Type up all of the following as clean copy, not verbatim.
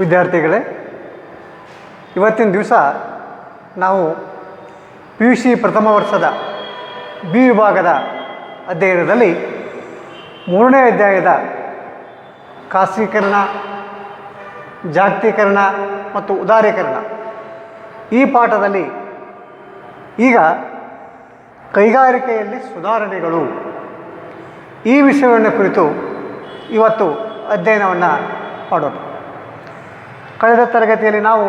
ವಿದ್ಯಾರ್ಥಿಗಳೇ, ಇವತ್ತಿನ ದಿವಸ ನಾವು PUC ಪ್ರಥಮ ವರ್ಷದ ಬಿ ವಿಭಾಗದ ಅಧ್ಯಯನದಲ್ಲಿ 3ನೇ ಅಧ್ಯಾಯದ ಖಾಸಗೀಕರಣ, ಜಾಗತೀಕರಣ ಮತ್ತು ಉದಾರೀಕರಣ ಈ ಪಾಠದಲ್ಲಿ ಈಗ ಕೈಗಾರಿಕೆಯಲ್ಲಿ ಸುಧಾರಣೆಗಳು ಈ ವಿಷಯವನ್ನು ಕುರಿತು ಇವತ್ತು ಅಧ್ಯಯನವನ್ನು ಮಾಡೋಣ. ಕಳೆದ ತರಗತಿಯಲ್ಲಿ ನಾವು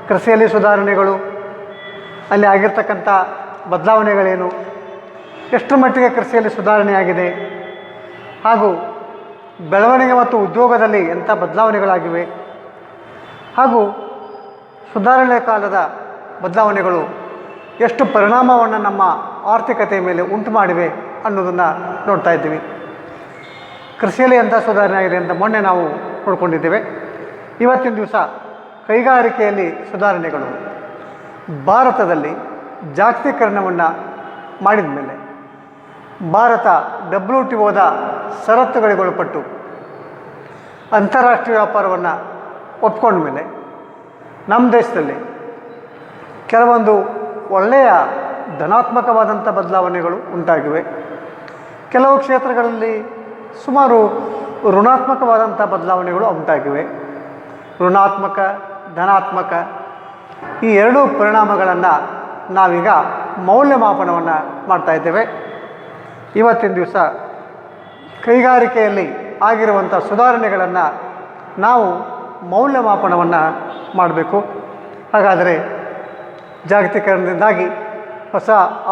ಕೃಷಿಯಲ್ಲಿ ಸುಧಾರಣೆಗಳು, ಅಲ್ಲಿ ಆಗಿರ್ತಕ್ಕಂಥ ಬದಲಾವಣೆಗಳೇನು, ಎಷ್ಟರ ಮಟ್ಟಿಗೆ ಕೃಷಿಯಲ್ಲಿ ಸುಧಾರಣೆಯಾಗಿದೆ, ಹಾಗೂ ಬೆಳವಣಿಗೆ ಮತ್ತು ಉದ್ಯೋಗದಲ್ಲಿ ಎಂಥ ಬದಲಾವಣೆಗಳಾಗಿವೆ, ಹಾಗೂ ಸುಧಾರಣೆ ಕಾಲದ ಬದಲಾವಣೆಗಳು ಎಷ್ಟು ಪರಿಣಾಮವನ್ನು ನಮ್ಮ ಆರ್ಥಿಕತೆಯ ಮೇಲೆ ಉಂಟು ಮಾಡಿವೆ ಅನ್ನೋದನ್ನು ನೋಡ್ತಾ ಇದ್ದೀವಿ. ಕೃಷಿಯಲ್ಲಿ ಎಂಥ ಸುಧಾರಣೆ ಆಗಿದೆ ಅಂತ ಮೊನ್ನೆ ನಾವು ನೋಡ್ಕೊಂಡಿದ್ದೇವೆ. ಇವತ್ತಿನ ದಿವಸ ಕೈಗಾರಿಕೆಯಲ್ಲಿ ಸುಧಾರಣೆಗಳು. ಭಾರತದಲ್ಲಿ ಜಾಗತೀಕರಣವನ್ನು ಮಾಡಿದ ಮೇಲೆ ಭಾರತ WTOದ ಷರತ್ತುಗಳಿಗೊಳಪಟ್ಟು ಅಂತಾರಾಷ್ಟ್ರೀಯ ವ್ಯಾಪಾರವನ್ನು ಒಪ್ಕೊಂಡ ಮೇಲೆ ನಮ್ಮ ದೇಶದಲ್ಲಿ ಕೆಲವೊಂದು ಒಳ್ಳೆಯ ಧನಾತ್ಮಕವಾದಂಥ ಬದಲಾವಣೆಗಳು ಉಂಟಾಗಿವೆ. ಕೆಲವು ಕ್ಷೇತ್ರಗಳಲ್ಲಿ ಸುಮಾರು ಋಣಾತ್ಮಕವಾದಂಥ ಬದಲಾವಣೆಗಳು ಉಂಟಾಗಿವೆ. ಋಣಾತ್ಮಕ, ಧನಾತ್ಮಕ ಈ ಎರಡೂ ಪರಿಣಾಮಗಳನ್ನು ನಾವೀಗ ಮೌಲ್ಯಮಾಪನವನ್ನು ಮಾಡ್ತಾ ಇದ್ದೇವೆ. ಇವತ್ತಿನ ದಿವಸ ಕೈಗಾರಿಕೆಯಲ್ಲಿ ಆಗಿರುವಂಥ ಸುಧಾರಣೆಗಳನ್ನು ನಾವು ಮೌಲ್ಯಮಾಪನವನ್ನು ಮಾಡಬೇಕು. ಹಾಗಾದರೆ ಜಾಗತೀಕರಣದಿಂದಾಗಿ, ಹೊಸ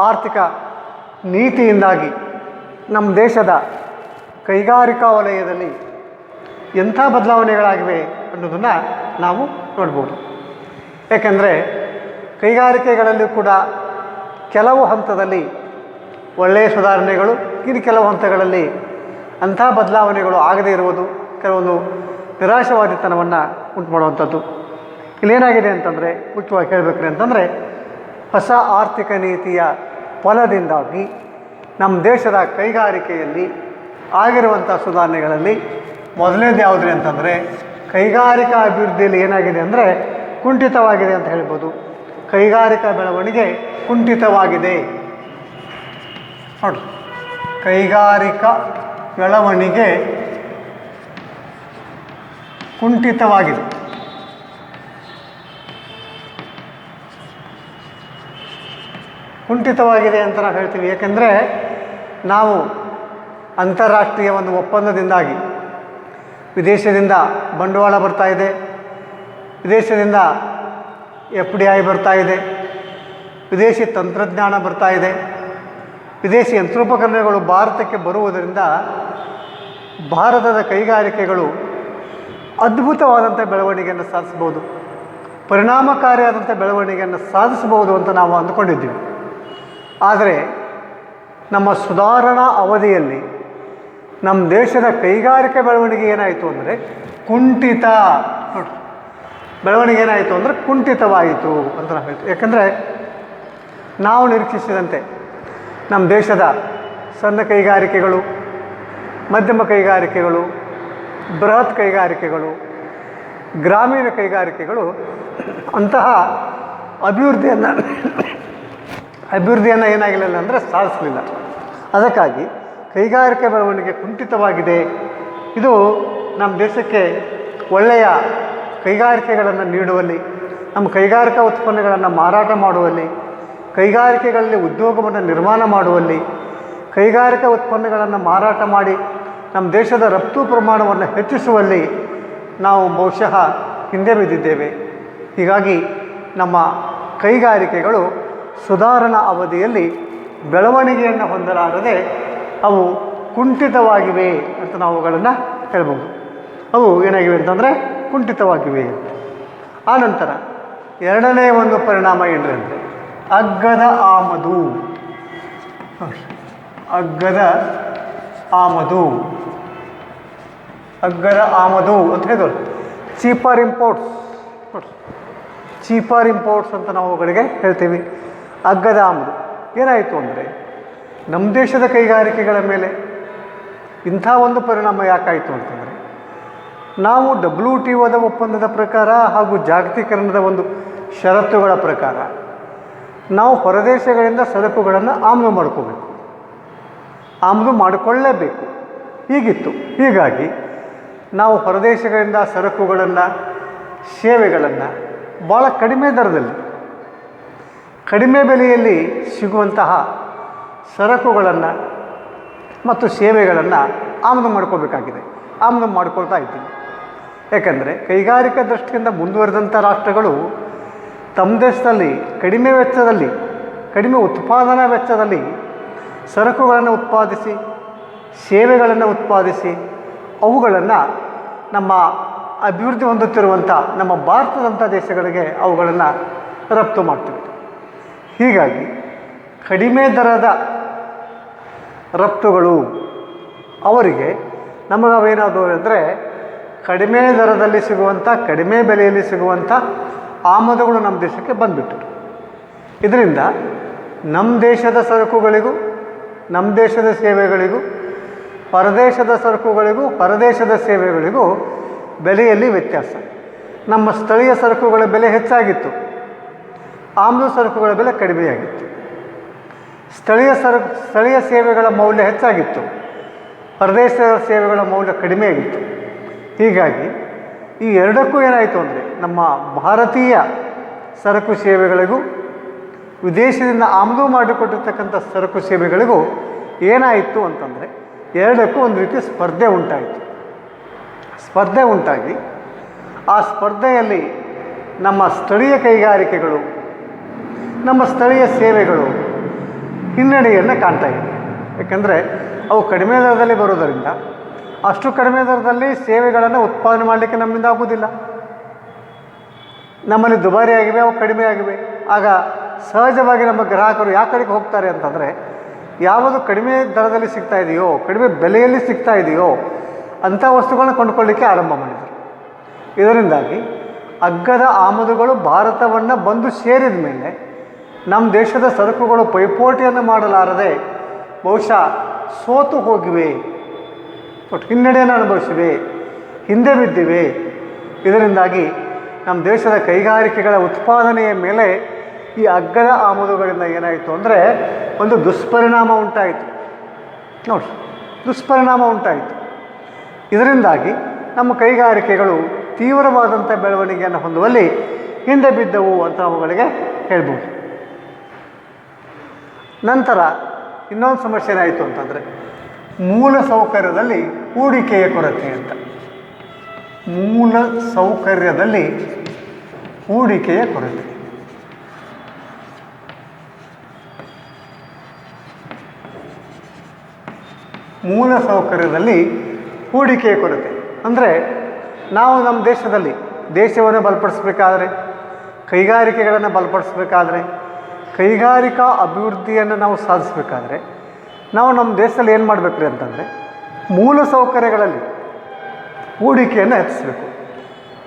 ಆರ್ಥಿಕ ನೀತಿಯಿಂದಾಗಿ ನಮ್ಮ ದೇಶದ ಕೈಗಾರಿಕಾ ವಲಯದಲ್ಲಿ ಎಂಥ ಬದಲಾವಣೆಗಳಾಗಿವೆ ಅನ್ನೋದನ್ನು ನಾವು ನೋಡ್ಬೋದು. ಏಕೆಂದರೆ ಕೈಗಾರಿಕೆಗಳಲ್ಲಿ ಕೂಡ ಕೆಲವು ಹಂತದಲ್ಲಿ ಒಳ್ಳೆಯ ಸುಧಾರಣೆಗಳು, ಇನ್ನು ಕೆಲವು ಹಂತಗಳಲ್ಲಿ ಅಂಥ ಬದಲಾವಣೆಗಳು ಆಗದೇ ಇರುವುದು ಕೆಲವೊಂದು ನಿರಾಶಾವಾದಿತನವನ್ನು ಉಂಟು ಮಾಡುವಂಥದ್ದು. ಇಲ್ಲೇನಾಗಿದೆ ಅಂತಂದರೆ, ಮುಖ್ಯವಾಗಿ ಹೇಳಬೇಕ್ರಿ ಅಂತಂದರೆ, ಹೊಸ ಆರ್ಥಿಕ ನೀತಿಯ ಫಲದಿಂದಾಗಿ ನಮ್ಮ ದೇಶದ ಕೈಗಾರಿಕೆಯಲ್ಲಿ ಆಗಿರುವಂಥ ಸುಧಾರಣೆಗಳಲ್ಲಿ ಮೊದಲನೇದು ಯಾವುದ್ರಿ ಅಂತಂದರೆ, ಕೈಗಾರಿಕಾ ಅಭಿವೃದ್ಧಿಯಲ್ಲಿ ಏನಾಗಿದೆ ಅಂದರೆ ಕುಂಠಿತವಾಗಿದೆ ಅಂತ ಹೇಳ್ಬೋದು. ಕೈಗಾರಿಕಾ ಬೆಳವಣಿಗೆ ಕುಂಠಿತವಾಗಿದೆ. ನೋಡಿ, ಕೈಗಾರಿಕಾ ಬೆಳವಣಿಗೆ ಕುಂಠಿತವಾಗಿದೆ. ಕುಂಠಿತವಾಗಿದೆ ಅಂತ ನಾವು ಹೇಳ್ತೀವಿ. ಏಕೆಂದರೆ ನಾವು ಅಂತಾರಾಷ್ಟ್ರೀಯ ಒಂದು ಒಪ್ಪಂದದಿಂದಾಗಿ ವಿದೇಶದಿಂದ ಬಂಡವಾಳ ಬರ್ತಾ ಇದೆ, ವಿದೇಶದಿಂದ FDI ಬರ್ತಾ ಇದೆ, ವಿದೇಶಿ ತಂತ್ರಜ್ಞಾನ ಬರ್ತಾ ಇದೆ, ವಿದೇಶಿ ಯಂತ್ರೋಪಕರಣಗಳು ಭಾರತಕ್ಕೆ ಬರುವುದರಿಂದ ಭಾರತದ ಕೈಗಾರಿಕೆಗಳು ಅದ್ಭುತವಾದಂಥ ಬೆಳವಣಿಗೆಯನ್ನು ಸಾಧಿಸ್ಬೋದು, ಪರಿಣಾಮಕಾರಿಯಾದಂಥ ಬೆಳವಣಿಗೆಯನ್ನು ಸಾಧಿಸಬಹುದು ಅಂತ ನಾವು ಅಂದ್ಕೊಂಡಿದ್ದೀವಿ. ಆದರೆ ನಮ್ಮ ಸುಧಾರಣಾ ಅವಧಿಯಲ್ಲಿ ನಮ್ಮ ದೇಶದ ಕೈಗಾರಿಕಾ ಬೆಳವಣಿಗೆ ಏನಾಯಿತು ಅಂದರೆ ಕುಂಠಿತ. ನೋಡಿ, ಬೆಳವಣಿಗೆ ಏನಾಯಿತು ಅಂದರೆ ಕುಂಠಿತವಾಯಿತು ಅಂತ ನಾವು ಹೇಳ್ತೀವಿ. ಯಾಕಂದರೆ ನಾವು ನಿರೀಕ್ಷಿಸಿದಂತೆ ನಮ್ಮ ದೇಶದ ಸಣ್ಣ ಕೈಗಾರಿಕೆಗಳು, ಮಧ್ಯಮ ಕೈಗಾರಿಕೆಗಳು, ಬೃಹತ್ ಕೈಗಾರಿಕೆಗಳು, ಗ್ರಾಮೀಣ ಕೈಗಾರಿಕೆಗಳು ಅಂತಹ ಅಭಿವೃದ್ಧಿಯನ್ನು ಏನಾಗಲಿಲ್ಲ ಅಂದರೆ ಸಾಧಿಸಲಿಲ್ಲ. ಅದಕ್ಕಾಗಿ ಕೈಗಾರಿಕೆ ಬೆಳವಣಿಗೆ ಕುಂಠಿತವಾಗಿದೆ. ಇದು ನಮ್ಮ ದೇಶಕ್ಕೆ ಒಳ್ಳೆಯ ಕೈಗಾರಿಕೆಗಳನ್ನು ನೀಡುವಲ್ಲಿ, ನಮ್ಮ ಕೈಗಾರಿಕಾ ಉತ್ಪನ್ನಗಳನ್ನು ಮಾರಾಟ ಮಾಡುವಲ್ಲಿ, ಕೈಗಾರಿಕೆಗಳಲ್ಲಿ ಉದ್ಯೋಗವನ್ನು ನಿರ್ಮಾಣ ಮಾಡುವಲ್ಲಿ, ಕೈಗಾರಿಕಾ ಉತ್ಪನ್ನಗಳನ್ನು ಮಾರಾಟ ಮಾಡಿ ನಮ್ಮ ದೇಶದ ರಫ್ತು ಪ್ರಮಾಣವನ್ನು ಹೆಚ್ಚಿಸುವಲ್ಲಿ ನಾವು ಬಹುಶಃ ಹಿಂದೆ ಬಿದ್ದಿದ್ದೇವೆ. ಹೀಗಾಗಿ ನಮ್ಮ ಕೈಗಾರಿಕೆಗಳು ಸುಧಾರಣಾ ಅವಧಿಯಲ್ಲಿ ಬೆಳವಣಿಗೆಯನ್ನು ಹೊಂದಲಾರದೆ ಅವು ಕುಂಠಿತವಾಗಿವೆ ಅಂತ ನಾವು ಅವುಗಳನ್ನು ಹೇಳ್ಬೋದು. ಅವು ಏನಾಗಿವೆ ಅಂತಂದರೆ ಕುಂಠಿತವಾಗಿವೆ. ಆನಂತರ ಎರಡನೇ ಒಂದು ಪರಿಣಾಮ ಏನ್ರಿ ಅಂದರೆ ಅಗ್ಗದ ಆಮದು. ಅಗ್ಗದ ಆಮದು, ಅಗ್ಗದ ಆಮದು ಅಂತ ಹೇಳಿದ್ರು. ಚೀಪರ್ ಇಂಪೋರ್ಟ್ಸ್, ಚೀಪರ್ ಇಂಪೋರ್ಟ್ಸ್ ಅಂತ ನಾವು ಅವುಗಳಿಗೆ ಹೇಳ್ತೀವಿ. ಅಗ್ಗದ ಆಮದು ಏನಾಯಿತು ಅಂದರೆ ನಮ್ಮ ದೇಶದ ಕೈಗಾರಿಕೆಗಳ ಮೇಲೆ ಇಂಥ ಒಂದು ಪರಿಣಾಮ ಯಾಕಾಯಿತು ಅಂತಂದರೆ, ನಾವು WTOದ ಒಪ್ಪಂದದ ಪ್ರಕಾರ ಹಾಗೂ ಜಾಗತೀಕರಣದ ಒಂದು ಷರತ್ತುಗಳ ಪ್ರಕಾರ ನಾವು ಹೊರದೇಶಗಳಿಂದ ಸರಕುಗಳನ್ನು ಆಮದು ಮಾಡ್ಕೋಬೇಕು, ಆಮದು ಮಾಡಿಕೊಳ್ಳಲೇಬೇಕು ಹೀಗಿತ್ತು. ಹೀಗಾಗಿ ನಾವು ಹೊರದೇಶಗಳಿಂದ ಸರಕುಗಳನ್ನು, ಸೇವೆಗಳನ್ನು ಭಾಳ ಕಡಿಮೆ ದರದಲ್ಲಿ, ಕಡಿಮೆ ಬೆಲೆಯಲ್ಲಿ ಸಿಗುವಂತಹ ಸರಕುಗಳನ್ನು ಮತ್ತು ಸೇವೆಗಳನ್ನು ಆಮದು ಮಾಡ್ಕೋಬೇಕಾಗಿದೆ. ಆಮದು ಮಾಡ್ಕೊಳ್ತಾ ಇದ್ದೀವಿ. ಯಾಕಂದರೆ ಕೈಗಾರಿಕಾ ದೃಷ್ಟಿಯಿಂದ ಮುಂದುವರೆದಂಥ ರಾಷ್ಟ್ರಗಳು ತಮ್ಮ ದೇಶದಲ್ಲಿ ಕಡಿಮೆ ವೆಚ್ಚದಲ್ಲಿ, ಕಡಿಮೆ ಉತ್ಪಾದನಾ ವೆಚ್ಚದಲ್ಲಿ ಸರಕುಗಳನ್ನು ಉತ್ಪಾದಿಸಿ, ಸೇವೆಗಳನ್ನು ಉತ್ಪಾದಿಸಿ ಅವುಗಳನ್ನು ನಮ್ಮ ಅಭಿವೃದ್ಧಿ ಹೊಂದುತ್ತಿರುವಂಥ ನಮ್ಮ ಭಾರತದಂಥ ದೇಶಗಳಿಗೆ ಅವುಗಳನ್ನು ರಫ್ತು ಮಾಡ್ತೀವಿ. ಹೀಗಾಗಿ ಕಡಿಮೆ ದರದ ರಫ್ತುಗಳು ಅವರಿಗೆ ನಮಗವೇನಾದವು ಅಂದರೆ ಕಡಿಮೆ ದರದಲ್ಲಿ ಸಿಗುವಂಥ, ಕಡಿಮೆ ಬೆಲೆಯಲ್ಲಿ ಸಿಗುವಂಥ ಆಮದುಗಳು ನಮ್ಮ ದೇಶಕ್ಕೆ ಬಂದುಬಿಟ್ಟರು. ಇದರಿಂದ ನಮ್ಮ ದೇಶದ ಸರಕುಗಳಿಗೂ, ನಮ್ಮ ದೇಶದ ಸೇವೆಗಳಿಗೂ, ಹೊರದೇಶದ ಸರಕುಗಳಿಗೂ, ಹೊರದೇಶದ ಸೇವೆಗಳಿಗೂ ಬೆಲೆಯಲ್ಲಿ ವ್ಯತ್ಯಾಸ. ನಮ್ಮ ಸ್ಥಳೀಯ ಸರಕುಗಳ ಬೆಲೆ ಹೆಚ್ಚಾಗಿತ್ತು, ಆಮದು ಸರಕುಗಳ ಬೆಲೆ ಕಡಿಮೆಯಾಗಿತ್ತು. ಸ್ಥಳೀಯ ಸೇವೆಗಳ ಮೌಲ್ಯ ಹೆಚ್ಚಾಗಿತ್ತು, ಹೊರದೇಶದ ಸೇವೆಗಳ ಮೌಲ್ಯ ಕಡಿಮೆಯಾಗಿತ್ತು. ಹೀಗಾಗಿ ಈ ಎರಡಕ್ಕೂ ಏನಾಯಿತು ಅಂದರೆ ನಮ್ಮ ಭಾರತೀಯ ಸರಕು ಸೇವೆಗಳಿಗೂ ವಿದೇಶದಿಂದ ಆಮದು ಮಾಡಿಕೊಟ್ಟಿರ್ತಕ್ಕಂಥ ಸರಕು ಸೇವೆಗಳಿಗೂ ಏನಾಯಿತು ಅಂತಂದರೆ ಎರಡಕ್ಕೂ ಒಂದು ರೀತಿ ಸ್ಪರ್ಧೆ ಉಂಟಾಯಿತು. ಸ್ಪರ್ಧೆ ಉಂಟಾಗಿ ಆ ಸ್ಪರ್ಧೆಯಲ್ಲಿ ನಮ್ಮ ಸ್ಥಳೀಯ ಕೈಗಾರಿಕೆಗಳು, ನಮ್ಮ ಸ್ಥಳೀಯ ಸೇವೆಗಳು ಹಿನ್ನಡೆಯನ್ನು ಕಾಣ್ತಾ ಇದೆ. ಏಕೆಂದರೆ ಅವು ಕಡಿಮೆ ದರದಲ್ಲಿ ಬರೋದರಿಂದ ಅಷ್ಟು ಕಡಿಮೆ ದರದಲ್ಲಿ ಸೇವೆಗಳನ್ನು ಉತ್ಪಾದನೆ ಮಾಡಲಿಕ್ಕೆ ನಮ್ಮಿಂದ ಆಗೋದಿಲ್ಲ. ನಮ್ಮಲ್ಲಿ ದುಬಾರಿ ಆಗಿವೆ, ಅವು ಕಡಿಮೆ ಆಗಿವೆ. ಆಗ ಸಹಜವಾಗಿ ನಮ್ಮ ಗ್ರಾಹಕರು ಯಾವ ಕಡೆಗೆ ಹೋಗ್ತಾರೆ ಅಂತಂದರೆ ಯಾವುದು ಕಡಿಮೆ ದರದಲ್ಲಿ ಸಿಗ್ತಾ ಇದೆಯೋ, ಕಡಿಮೆ ಬೆಲೆಯಲ್ಲಿ ಸಿಗ್ತಾ ಇದೆಯೋ ಅಂಥ ವಸ್ತುಗಳನ್ನ ಕೊಂಡುಕೊಳ್ಳಲಿಕ್ಕೆ ಆರಂಭ ಮಾಡಿದರು. ಇದರಿಂದಾಗಿ ಅಗ್ಗದ ಆಮದುಗಳು ಭಾರತವನ್ನು ಬಂದು ಸೇರಿದ ಮೇಲೆ ನಮ್ಮ ದೇಶದ ಸರಕುಗಳು ಪೈಪೋಟಿಯನ್ನು ಮಾಡಲಾರದೆ ಬಹುಶಃ ಸೋತು ಹೋಗಿವೆ, ಹಿನ್ನಡೆಯನ್ನು ಅನುಭವಿಸಿವೆ, ಹಿಂದೆ ಬಿದ್ದಿವೆ. ಇದರಿಂದಾಗಿ ನಮ್ಮ ದೇಶದ ಕೈಗಾರಿಕೆಗಳ ಉತ್ಪಾದನೆಯ ಮೇಲೆ ಈ ಅಗ್ಗದ ಆಮದುಗಳಿಂದ ಏನಾಯಿತು ಅಂದರೆ ಒಂದು ದುಷ್ಪರಿಣಾಮ ಉಂಟಾಯಿತು. ನೋಡಿ, ದುಷ್ಪರಿಣಾಮ ಉಂಟಾಯಿತು. ಇದರಿಂದಾಗಿ ನಮ್ಮ ಕೈಗಾರಿಕೆಗಳು ತೀವ್ರವಾದಂಥ ಬೆಳವಣಿಗೆಯನ್ನು ಹೊಂದುವಲ್ಲಿ ಹಿಂದೆ ಬಿದ್ದವು ಅಂತ ಅವುಗಳಿಗೆ ಹೇಳ್ಬೋದು. ನಂತರ ಇನ್ನೊಂದು ಸಮಸ್ಯೆ ಏನಾಯಿತು ಅಂತಂದರೆ ಮೂಲ ಸೌಕರ್ಯದಲ್ಲಿ ಹೂಡಿಕೆಯ ಕೊರತೆ ಅಂತ. ಮೂಲ ಸೌಕರ್ಯದಲ್ಲಿ ಹೂಡಿಕೆಯ ಕೊರತೆ. ಮೂಲ ಸೌಕರ್ಯದಲ್ಲಿ ಹೂಡಿಕೆಯ ಕೊರತೆ ಅಂದರೆ ನಾವು ನಮ್ಮ ದೇಶದಲ್ಲಿ ದೇಶವನ್ನು ಬಲಪಡಿಸಬೇಕಾದ್ರೆ, ಕೈಗಾರಿಕೆಗಳನ್ನು ಬಲಪಡಿಸಬೇಕಾದ್ರೆ, ಕೈಗಾರಿಕಾ ಅಭಿವೃದ್ಧಿಯನ್ನು ನಾವು ಸಾಧಿಸಬೇಕಾದ್ರೆ ನಾವು ನಮ್ಮ ದೇಶದಲ್ಲಿ ಏನು ಮಾಡಬೇಕ್ರಿ ಅಂತಂದರೆ ಮೂಲ ಸೌಕರ್ಯಗಳಲ್ಲಿ ಹೂಡಿಕೆಯನ್ನು ಹೆಚ್ಚಿಸಬೇಕು.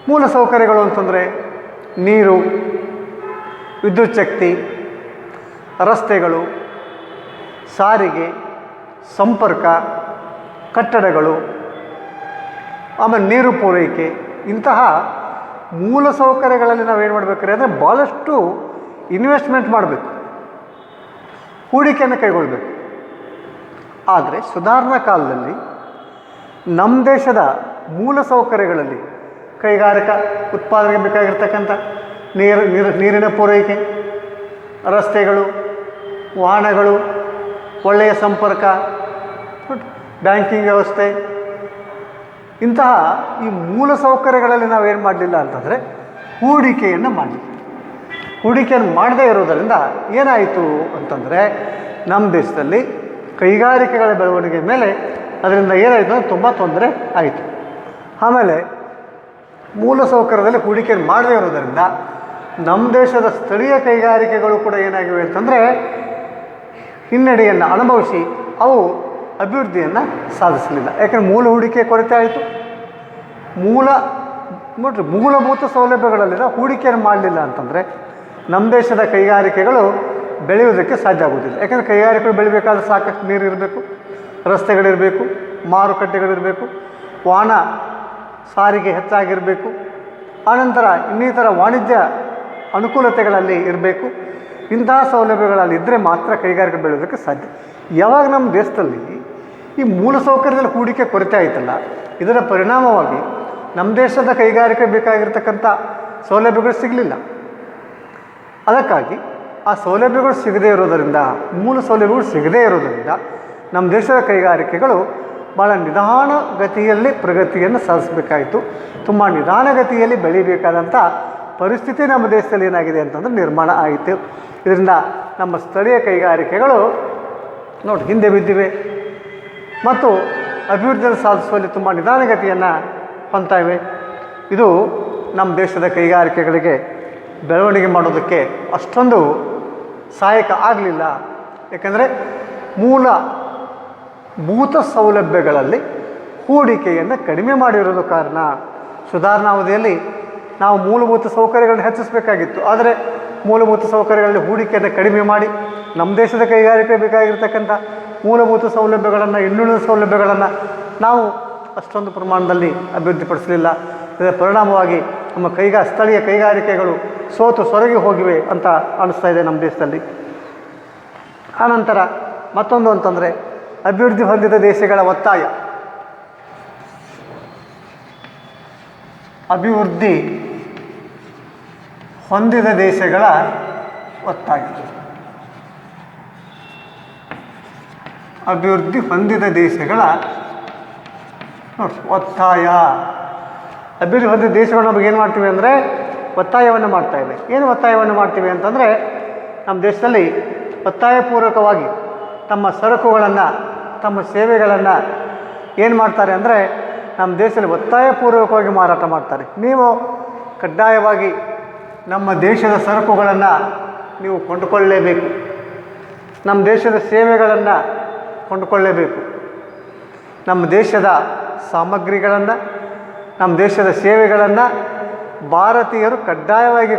ಮೂಲ ಸೌಕರ್ಯಗಳು ಅಂತಂದರೆ ನೀರು, ವಿದ್ಯುತ್ ಶಕ್ತಿ, ರಸ್ತೆಗಳು, ಸಾರಿಗೆ, ಸಂಪರ್ಕ, ಕಟ್ಟಡಗಳು, ಆಮೇಲೆ ನೀರು ಪೂರೈಕೆ, ಇಂತಹ ಮೂಲ ಸೌಕರ್ಯಗಳಲ್ಲಿ ನಾವೇನು ಮಾಡಬೇಕ್ರಿ ಅಂದರೆ ಭಾಳಷ್ಟು ಇನ್ವೆಸ್ಟ್ಮೆಂಟ್ ಮಾಡಬೇಕು, ಹೂಡಿಕೆಯನ್ನು ಕೈಗೊಳ್ಳಬೇಕು. ಆದರೆ ಸುಧಾರಣಾ ಕಾಲದಲ್ಲಿ ನಮ್ಮ ದೇಶದ ಮೂಲ ಸೌಕರ್ಯಗಳಲ್ಲಿ ಕೈಗಾರಿಕಾ ಉತ್ಪಾದನೆಗೆ ಬೇಕಾಗಿರ್ತಕ್ಕಂಥ ನೀರಿನ ಪೂರೈಕೆ, ರಸ್ತೆಗಳು, ವಾಹನಗಳು, ಒಳ್ಳೆಯ ಸಂಪರ್ಕ, ಬ್ಯಾಂಕಿಂಗ್ ವ್ಯವಸ್ಥೆ, ಇಂತಹ ಈ ಮೂಲ ಸೌಕರ್ಯಗಳಲ್ಲಿ ನಾವೇನು ಮಾಡಲಿಲ್ಲ ಅಂತಂದರೆ ಹೂಡಿಕೆಯನ್ನು ಮಾಡಲಿಲ್ಲ. ಹೂಡಿಕೆಯನ್ನು ಮಾಡದೇ ಇರೋದರಿಂದ ಏನಾಯಿತು ಅಂತಂದರೆ ನಮ್ಮ ದೇಶದಲ್ಲಿ ಕೈಗಾರಿಕೆಗಳ ಬೆಳವಣಿಗೆ ಮೇಲೆ ಅದರಿಂದ ಏನಾಯಿತು ಅಂದರೆ ತುಂಬ ತೊಂದರೆ ಆಯಿತು. ಆಮೇಲೆ ಮೂಲ ಸೌಕರ್ಯದಲ್ಲಿ ಹೂಡಿಕೆಯನ್ನು ಮಾಡದೇ ಇರೋದರಿಂದ ನಮ್ಮ ದೇಶದ ಸ್ಥಳೀಯ ಕೈಗಾರಿಕೆಗಳು ಕೂಡ ಏನಾಗಿವೆ ಅಂತಂದರೆ ಹಿನ್ನಡೆಯನ್ನು ಅನುಭವಿಸಿ ಅವು ಅಭಿವೃದ್ಧಿಯನ್ನು ಸಾಧಿಸಲಿಲ್ಲ. ಯಾಕೆಂದರೆ ಮೂಲ ಹೂಡಿಕೆ ಕೊರತೆ ಆಯಿತು. ಮೂಲಭೂತ ಸೌಲಭ್ಯಗಳಲ್ಲಿ ಹೂಡಿಕೆಯನ್ನು ಮಾಡಲಿಲ್ಲ ಅಂತಂದರೆ ನಮ್ಮ ದೇಶದ ಕೈಗಾರಿಕೆಗಳು ಬೆಳೆಯುವುದಕ್ಕೆ ಸಾಧ್ಯ ಆಗೋದಿಲ್ಲ. ಯಾಕೆಂದರೆ ಕೈಗಾರಿಕೆಗಳು ಬೆಳಿಬೇಕಾದ್ರೆ ಸಾಕಷ್ಟು ನೀರು ಇರಬೇಕು, ರಸ್ತೆಗಳಿರಬೇಕು, ಮಾರುಕಟ್ಟೆಗಳಿರಬೇಕು, ವಾಹನ ಸಾರಿಗೆ ಹೆಚ್ಚಾಗಿರಬೇಕು. ಆನಂತರ ಇನ್ನಿತರ ವಾಣಿಜ್ಯ ಅನುಕೂಲತೆಗಳಲ್ಲಿ ಇರಬೇಕು. ಇಂತಹ ಸೌಲಭ್ಯಗಳಲ್ಲಿ ಇದ್ದರೆ ಮಾತ್ರ ಕೈಗಾರಿಕೆ ಬೆಳೆಯೋದಕ್ಕೆ ಸಾಧ್ಯ. ಯಾವಾಗ ನಮ್ಮ ದೇಶದಲ್ಲಿ ಈ ಮೂಲಸೌಕರ್ಯದಲ್ಲಿ ಹೂಡಿಕೆ ಕೊರತೆ ಆಯಿತಲ್ಲ, ಇದರ ಪರಿಣಾಮವಾಗಿ ನಮ್ಮ ದೇಶದ ಕೈಗಾರಿಕೆ ಬೇಕಾಗಿರ್ತಕ್ಕಂಥ ಸೌಲಭ್ಯಗಳು ಸಿಗಲಿಲ್ಲ. ಅದಕ್ಕಾಗಿ ಆ ಸೌಲಭ್ಯಗಳು ಸಿಗದೇ ಇರೋದರಿಂದ, ಮೂಲ ಸೌಲಭ್ಯಗಳು ಸಿಗದೇ ಇರೋದರಿಂದ ನಮ್ಮ ದೇಶದ ಕೈಗಾರಿಕೆಗಳು ಭಾಳ ನಿಧಾನಗತಿಯಲ್ಲಿ ಪ್ರಗತಿಯನ್ನು ಸಾಧಿಸಬೇಕಾಯಿತು. ತುಂಬ ನಿಧಾನಗತಿಯಲ್ಲಿ ಬೆಳೀಬೇಕಾದಂಥ ಪರಿಸ್ಥಿತಿ ನಮ್ಮ ದೇಶದಲ್ಲಿ ಏನಾಗಿದೆ ಅಂತಂದರೆ ನಿರ್ಮಾಣ ಆಯಿತು. ಇದರಿಂದ ನಮ್ಮ ಸ್ಥಳೀಯ ಕೈಗಾರಿಕೆಗಳು ನೋಡಿ ಹಿಂದೆ ಬಿದ್ದಿವೆ ಮತ್ತು ಅಭಿವೃದ್ಧಿಯನ್ನು ಸಾಧಿಸುವಲ್ಲಿ ತುಂಬ ನಿಧಾನಗತಿಯನ್ನು ಹೊಂದ್ತಾ ಇವೆ. ಇದು ನಮ್ಮ ದೇಶದ ಕೈಗಾರಿಕೆಗಳಿಗೆ ಬೆಳವಣಿಗೆ ಮಾಡೋದಕ್ಕೆ ಅಷ್ಟೊಂದು ಸಹಾಯಕ ಆಗಲಿಲ್ಲ. ಏಕೆಂದರೆ ಮೂಲಭೂತ ಸೌಲಭ್ಯಗಳಲ್ಲಿ ಹೂಡಿಕೆಯನ್ನು ಕಡಿಮೆ ಮಾಡಿರೋದು ಕಾರಣ. ಸುಧಾರಣಾವಧಿಯಲ್ಲಿ ನಾವು ಮೂಲಭೂತ ಸೌಕರ್ಯಗಳನ್ನು ಹೆಚ್ಚಿಸಬೇಕಾಗಿತ್ತು. ಆದರೆ ಮೂಲಭೂತ ಸೌಕರ್ಯಗಳಲ್ಲಿ ಹೂಡಿಕೆಯನ್ನು ಕಡಿಮೆ ಮಾಡಿ ನಮ್ಮ ದೇಶದ ಕೈಗಾರಿಕೆ ಬೇಕಾಗಿರ್ತಕ್ಕಂಥ ಮೂಲಭೂತ ಸೌಲಭ್ಯಗಳನ್ನು, ಇನ್ನುಳಿದ ಸೌಲಭ್ಯಗಳನ್ನು ನಾವು ಅಷ್ಟೊಂದು ಪ್ರಮಾಣದಲ್ಲಿ ಅಭಿವೃದ್ಧಿಪಡಿಸಲಿಲ್ಲ. ಇದರ ಪರಿಣಾಮವಾಗಿ ನಮ್ಮ ಸ್ಥಳೀಯ ಕೈಗಾರಿಕೆಗಳು ಸೋತು ಸೊರಗಿ ಹೋಗಿವೆ ಅಂತ ಅನಿಸ್ತಾ ಇದೆ ನಮ್ಮ ದೇಶದಲ್ಲಿ. ಆನಂತರ ಮತ್ತೊಂದು ಅಂತಂದರೆ ಅಭಿವೃದ್ಧಿ ಹೊಂದಿದ ದೇಶಗಳ ಒತ್ತಾಯ. ಅಭಿವೃದ್ಧಿ ಹೊಂದಿದ ದೇಶಗಳ ಒತ್ತಾಯ. ಅಭಿವೃದ್ಧಿ ಹೊಂದಿದ ದೇಶಗಳ ಒತ್ತಾಯ. ಅಭಿವೃದ್ಧಿ ಹೊಂದಿದ ದೇಶಗಳು ನಮಗೆ ಏನು ಮಾಡ್ತೀವಿ ಅಂದರೆ ಒತ್ತಾಯವನ್ನು ಮಾಡ್ತಾಯಿವೆ. ಏನು ಒತ್ತಾಯವನ್ನು ಮಾಡ್ತೀವಿ ಅಂತಂದರೆ, ನಮ್ಮ ದೇಶದಲ್ಲಿ ಒತ್ತಾಯಪೂರ್ವಕವಾಗಿ ತಮ್ಮ ಸರಕುಗಳನ್ನು, ತಮ್ಮ ಸೇವೆಗಳನ್ನು ಏನು ಮಾಡ್ತಾರೆ ಅಂದರೆ ನಮ್ಮ ದೇಶದಲ್ಲಿ ಒತ್ತಾಯಪೂರ್ವಕವಾಗಿ ಮಾರಾಟ ಮಾಡ್ತಾರೆ. ನೀವು ಕಡ್ಡಾಯವಾಗಿ ನಮ್ಮ ದೇಶದ ಸರಕುಗಳನ್ನು ನೀವು ಕೊಂಡುಕೊಳ್ಳಲೇಬೇಕು, ನಮ್ಮ ದೇಶದ ಸೇವೆಗಳನ್ನು ಕೊಂಡುಕೊಳ್ಳಲೇಬೇಕು, ನಮ್ಮ ದೇಶದ ಸಾಮಗ್ರಿಗಳನ್ನು, ನಮ್ಮ ದೇಶದ ಸೇವೆಗಳನ್ನು ಭಾರತೀಯರು ಕಡ್ಡಾಯವಾಗಿ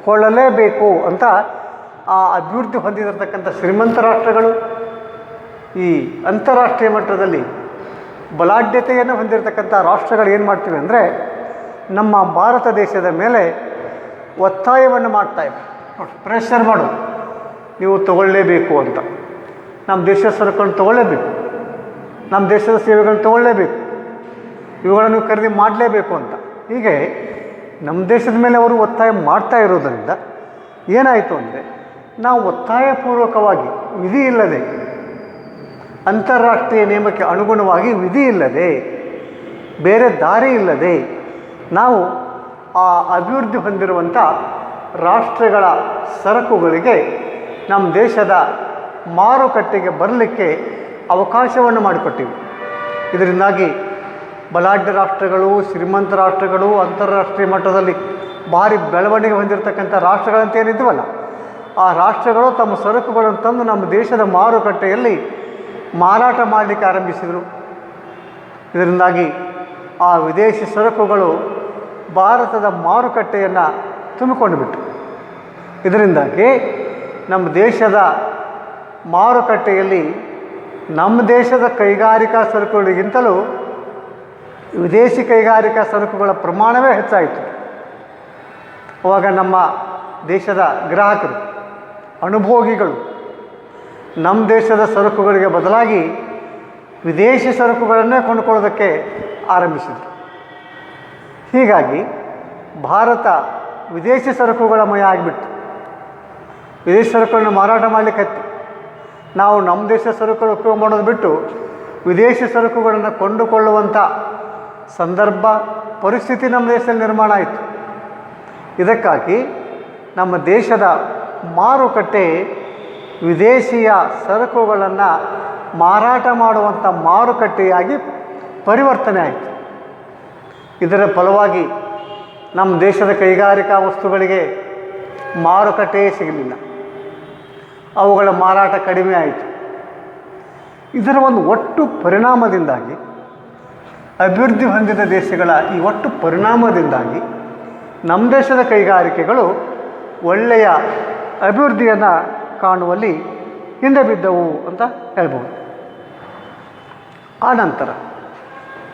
ಕೊಳ್ಳಲೇಬೇಕು ಅಂತ ಆ ಅಭಿವೃದ್ಧಿ ಹೊಂದಿರತಕ್ಕಂಥ ಶ್ರೀಮಂತ ರಾಷ್ಟ್ರಗಳು ಈ ಅಂತಾರಾಷ್ಟ್ರೀಯ ಮಟ್ಟದಲ್ಲಿ ಬಲಾಢ್ಯತೆಯನ್ನು ಹೊಂದಿರತಕ್ಕಂಥ ರಾಷ್ಟ್ರಗಳು ಏನು ಮಾಡ್ತೀವಿ ಅಂದರೆ ನಮ್ಮ ಭಾರತ ದೇಶದ ಮೇಲೆ ಒತ್ತಾಯವನ್ನು ಮಾಡ್ತಾಯಿವೆ. ಪ್ರೆಷರ್ ಮಾಡು, ನೀವು ತಗೊಳ್ಳೇಬೇಕು ಅಂತ. ನಮ್ಮ ದೇಶದ ಸರಕುಗಳನ್ನು ತಗೊಳ್ಳೇಬೇಕು, ನಮ್ಮ ದೇಶದ ಸೇವೆಗಳನ್ನು ತಗೊಳ್ಳೇಬೇಕು, ಇವುಗಳನ್ನು ಖರೀದಿ ಮಾಡಲೇಬೇಕು ಅಂತ. ಹೀಗೆ ನಮ್ಮ ದೇಶದ ಮೇಲೆ ಅವರು ಒತ್ತಾಯ ಮಾಡ್ತಾ ಇರೋದರಿಂದ ಏನಾಯಿತು ಅಂದರೆ, ನಾವು ಒತ್ತಾಯಪೂರ್ವಕವಾಗಿ ವಿಧಿ ಇಲ್ಲದೆ, ಅಂತಾರಾಷ್ಟ್ರೀಯ ನಿಯಮಕ್ಕೆ ಅನುಗುಣವಾಗಿ ವಿಧಿ ಇಲ್ಲದೆ, ಬೇರೆ ದಾರಿ ಇಲ್ಲದೆ ನಾವು ಆ ಅಭಿವೃದ್ಧಿ ಹೊಂದಿರುವಂಥ ರಾಷ್ಟ್ರಗಳ ಸರಕುಗಳಿಗೆ ನಮ್ಮ ದೇಶದ ಮಾರುಕಟ್ಟೆಗೆ ಬರಲಿಕ್ಕೆ ಅವಕಾಶವನ್ನು ಮಾಡಿಕೊಟ್ಟಿವಿ. ಇದರಿಂದಾಗಿ ಬಲಾಢ್ಯ ರಾಷ್ಟ್ರಗಳು, ಶ್ರೀಮಂತ ರಾಷ್ಟ್ರಗಳು, ಅಂತಾರಾಷ್ಟ್ರೀಯ ಮಟ್ಟದಲ್ಲಿ ಭಾರಿ ಬೆಳವಣಿಗೆ ಹೊಂದಿರತಕ್ಕಂಥ ರಾಷ್ಟ್ರಗಳಂತ ಏನಿದ್ವಲ್ಲ, ಆ ರಾಷ್ಟ್ರಗಳು ತಮ್ಮ ಸರಕುಗಳನ್ನು ತಂದು ನಮ್ಮ ದೇಶದ ಮಾರುಕಟ್ಟೆಯಲ್ಲಿ ಮಾರಾಟ ಮಾಡಲಿಕ್ಕೆ ಆರಂಭಿಸಿದರು. ಇದರಿಂದಾಗಿ ಆ ವಿದೇಶಿ ಸರಕುಗಳು ಭಾರತದ ಮಾರುಕಟ್ಟೆಯನ್ನು ತುಂಬಿಕೊಂಡು ಬಿಟ್ಟು, ಇದರಿಂದಾಗಿ ನಮ್ಮ ದೇಶದ ಮಾರುಕಟ್ಟೆಯಲ್ಲಿ ನಮ್ಮ ದೇಶದ ಕೈಗಾರಿಕಾ ಸರಕುಗಳಿಗಿಂತಲೂ ವಿದೇಶಿ ಕೈಗಾರಿಕಾ ಸರಕುಗಳ ಪ್ರಮಾಣವೇ ಹೆಚ್ಚಾಯಿತು. ಆವಾಗ ನಮ್ಮ ದೇಶದ ಗ್ರಾಹಕರು, ಅನುಭೋಗಿಗಳು ನಮ್ಮ ದೇಶದ ಸರಕುಗಳಿಗೆ ಬದಲಾಗಿ ವಿದೇಶಿ ಸರಕುಗಳನ್ನೇ ಕೊಂಡುಕೊಳ್ಳೋದಕ್ಕೆ ಆರಂಭಿಸಿದರು. ಹೀಗಾಗಿ ಭಾರತ ವಿದೇಶಿ ಸರಕುಗಳ ಮಯ ಆಗಿಬಿಟ್ಟು ವಿದೇಶಿ ಸರಕುಗಳನ್ನು ಮಾರಾಟ ಮಾಡಲಿಕ್ಕೆ ನಾವು ನಮ್ಮ ದೇಶದ ಸರಕುಗಳು ಉಪಯೋಗ ಮಾಡೋದು ಬಿಟ್ಟು ವಿದೇಶಿ ಸರಕುಗಳನ್ನು ಕೊಂಡುಕೊಳ್ಳುವಂಥ ಸಂದರ್ಭ, ಪರಿಸ್ಥಿತಿ ನಮ್ಮ ದೇಶದಲ್ಲಿ ನಿರ್ಮಾಣ ಆಯಿತು. ಇದಕ್ಕಾಗಿ ನಮ್ಮ ದೇಶದ ಮಾರುಕಟ್ಟೆ ವಿದೇಶಿಯ ಸರಕುಗಳನ್ನು ಮಾರಾಟ ಮಾಡುವಂಥ ಮಾರುಕಟ್ಟೆಯಾಗಿ ಪರಿವರ್ತನೆ ಆಯಿತು. ಇದರ ಫಲವಾಗಿ ನಮ್ಮ ದೇಶದ ಕೈಗಾರಿಕಾ ವಸ್ತುಗಳಿಗೆ ಮಾರುಕಟ್ಟೆಯೇ ಸಿಗಲಿಲ್ಲ, ಅವುಗಳ ಮಾರಾಟ ಕಡಿಮೆ ಆಯಿತು. ಇದರ ಒಂದು ಒಟ್ಟು ಪರಿಣಾಮದಿಂದಾಗಿ, ಅಭಿವೃದ್ಧಿ ಹೊಂದಿದ ದೇಶಗಳ ಈ ಒಟ್ಟು ಪರಿಣಾಮದಿಂದಾಗಿ ನಮ್ಮ ದೇಶದ ಕೈಗಾರಿಕೆಗಳು ಒಳ್ಳೆಯ ಅಭಿವೃದ್ಧಿಯನ್ನು ಕಾಣುವಲ್ಲಿ ಹಿಂದೆ ಬಿದ್ದವು ಅಂತ ಹೇಳ್ಬೋದು. ಆನಂತರ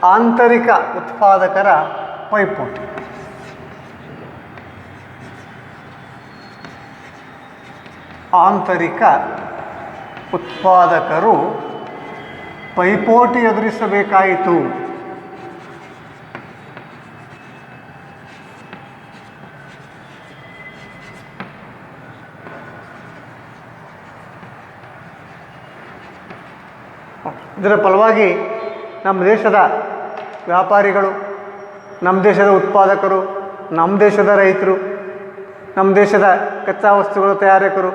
ಆಂತರಿಕ ಉತ್ಪಾದಕರ ಪೈಪೋಟಿ. ಆಂತರಿಕ ಉತ್ಪಾದಕರು ಪೈಪೋಟಿ ಎದುರಿಸಬೇಕಾಯಿತು. ಇದರ ಫಲವಾಗಿ ನಮ್ಮ ದೇಶದ ವ್ಯಾಪಾರಿಗಳು, ನಮ್ಮ ದೇಶದ ಉತ್ಪಾದಕರು, ನಮ್ಮ ದೇಶದ ರೈತರು, ನಮ್ಮ ದೇಶದ ಕಚ್ಚಾ ವಸ್ತುಗಳ ತಯಾರಕರು,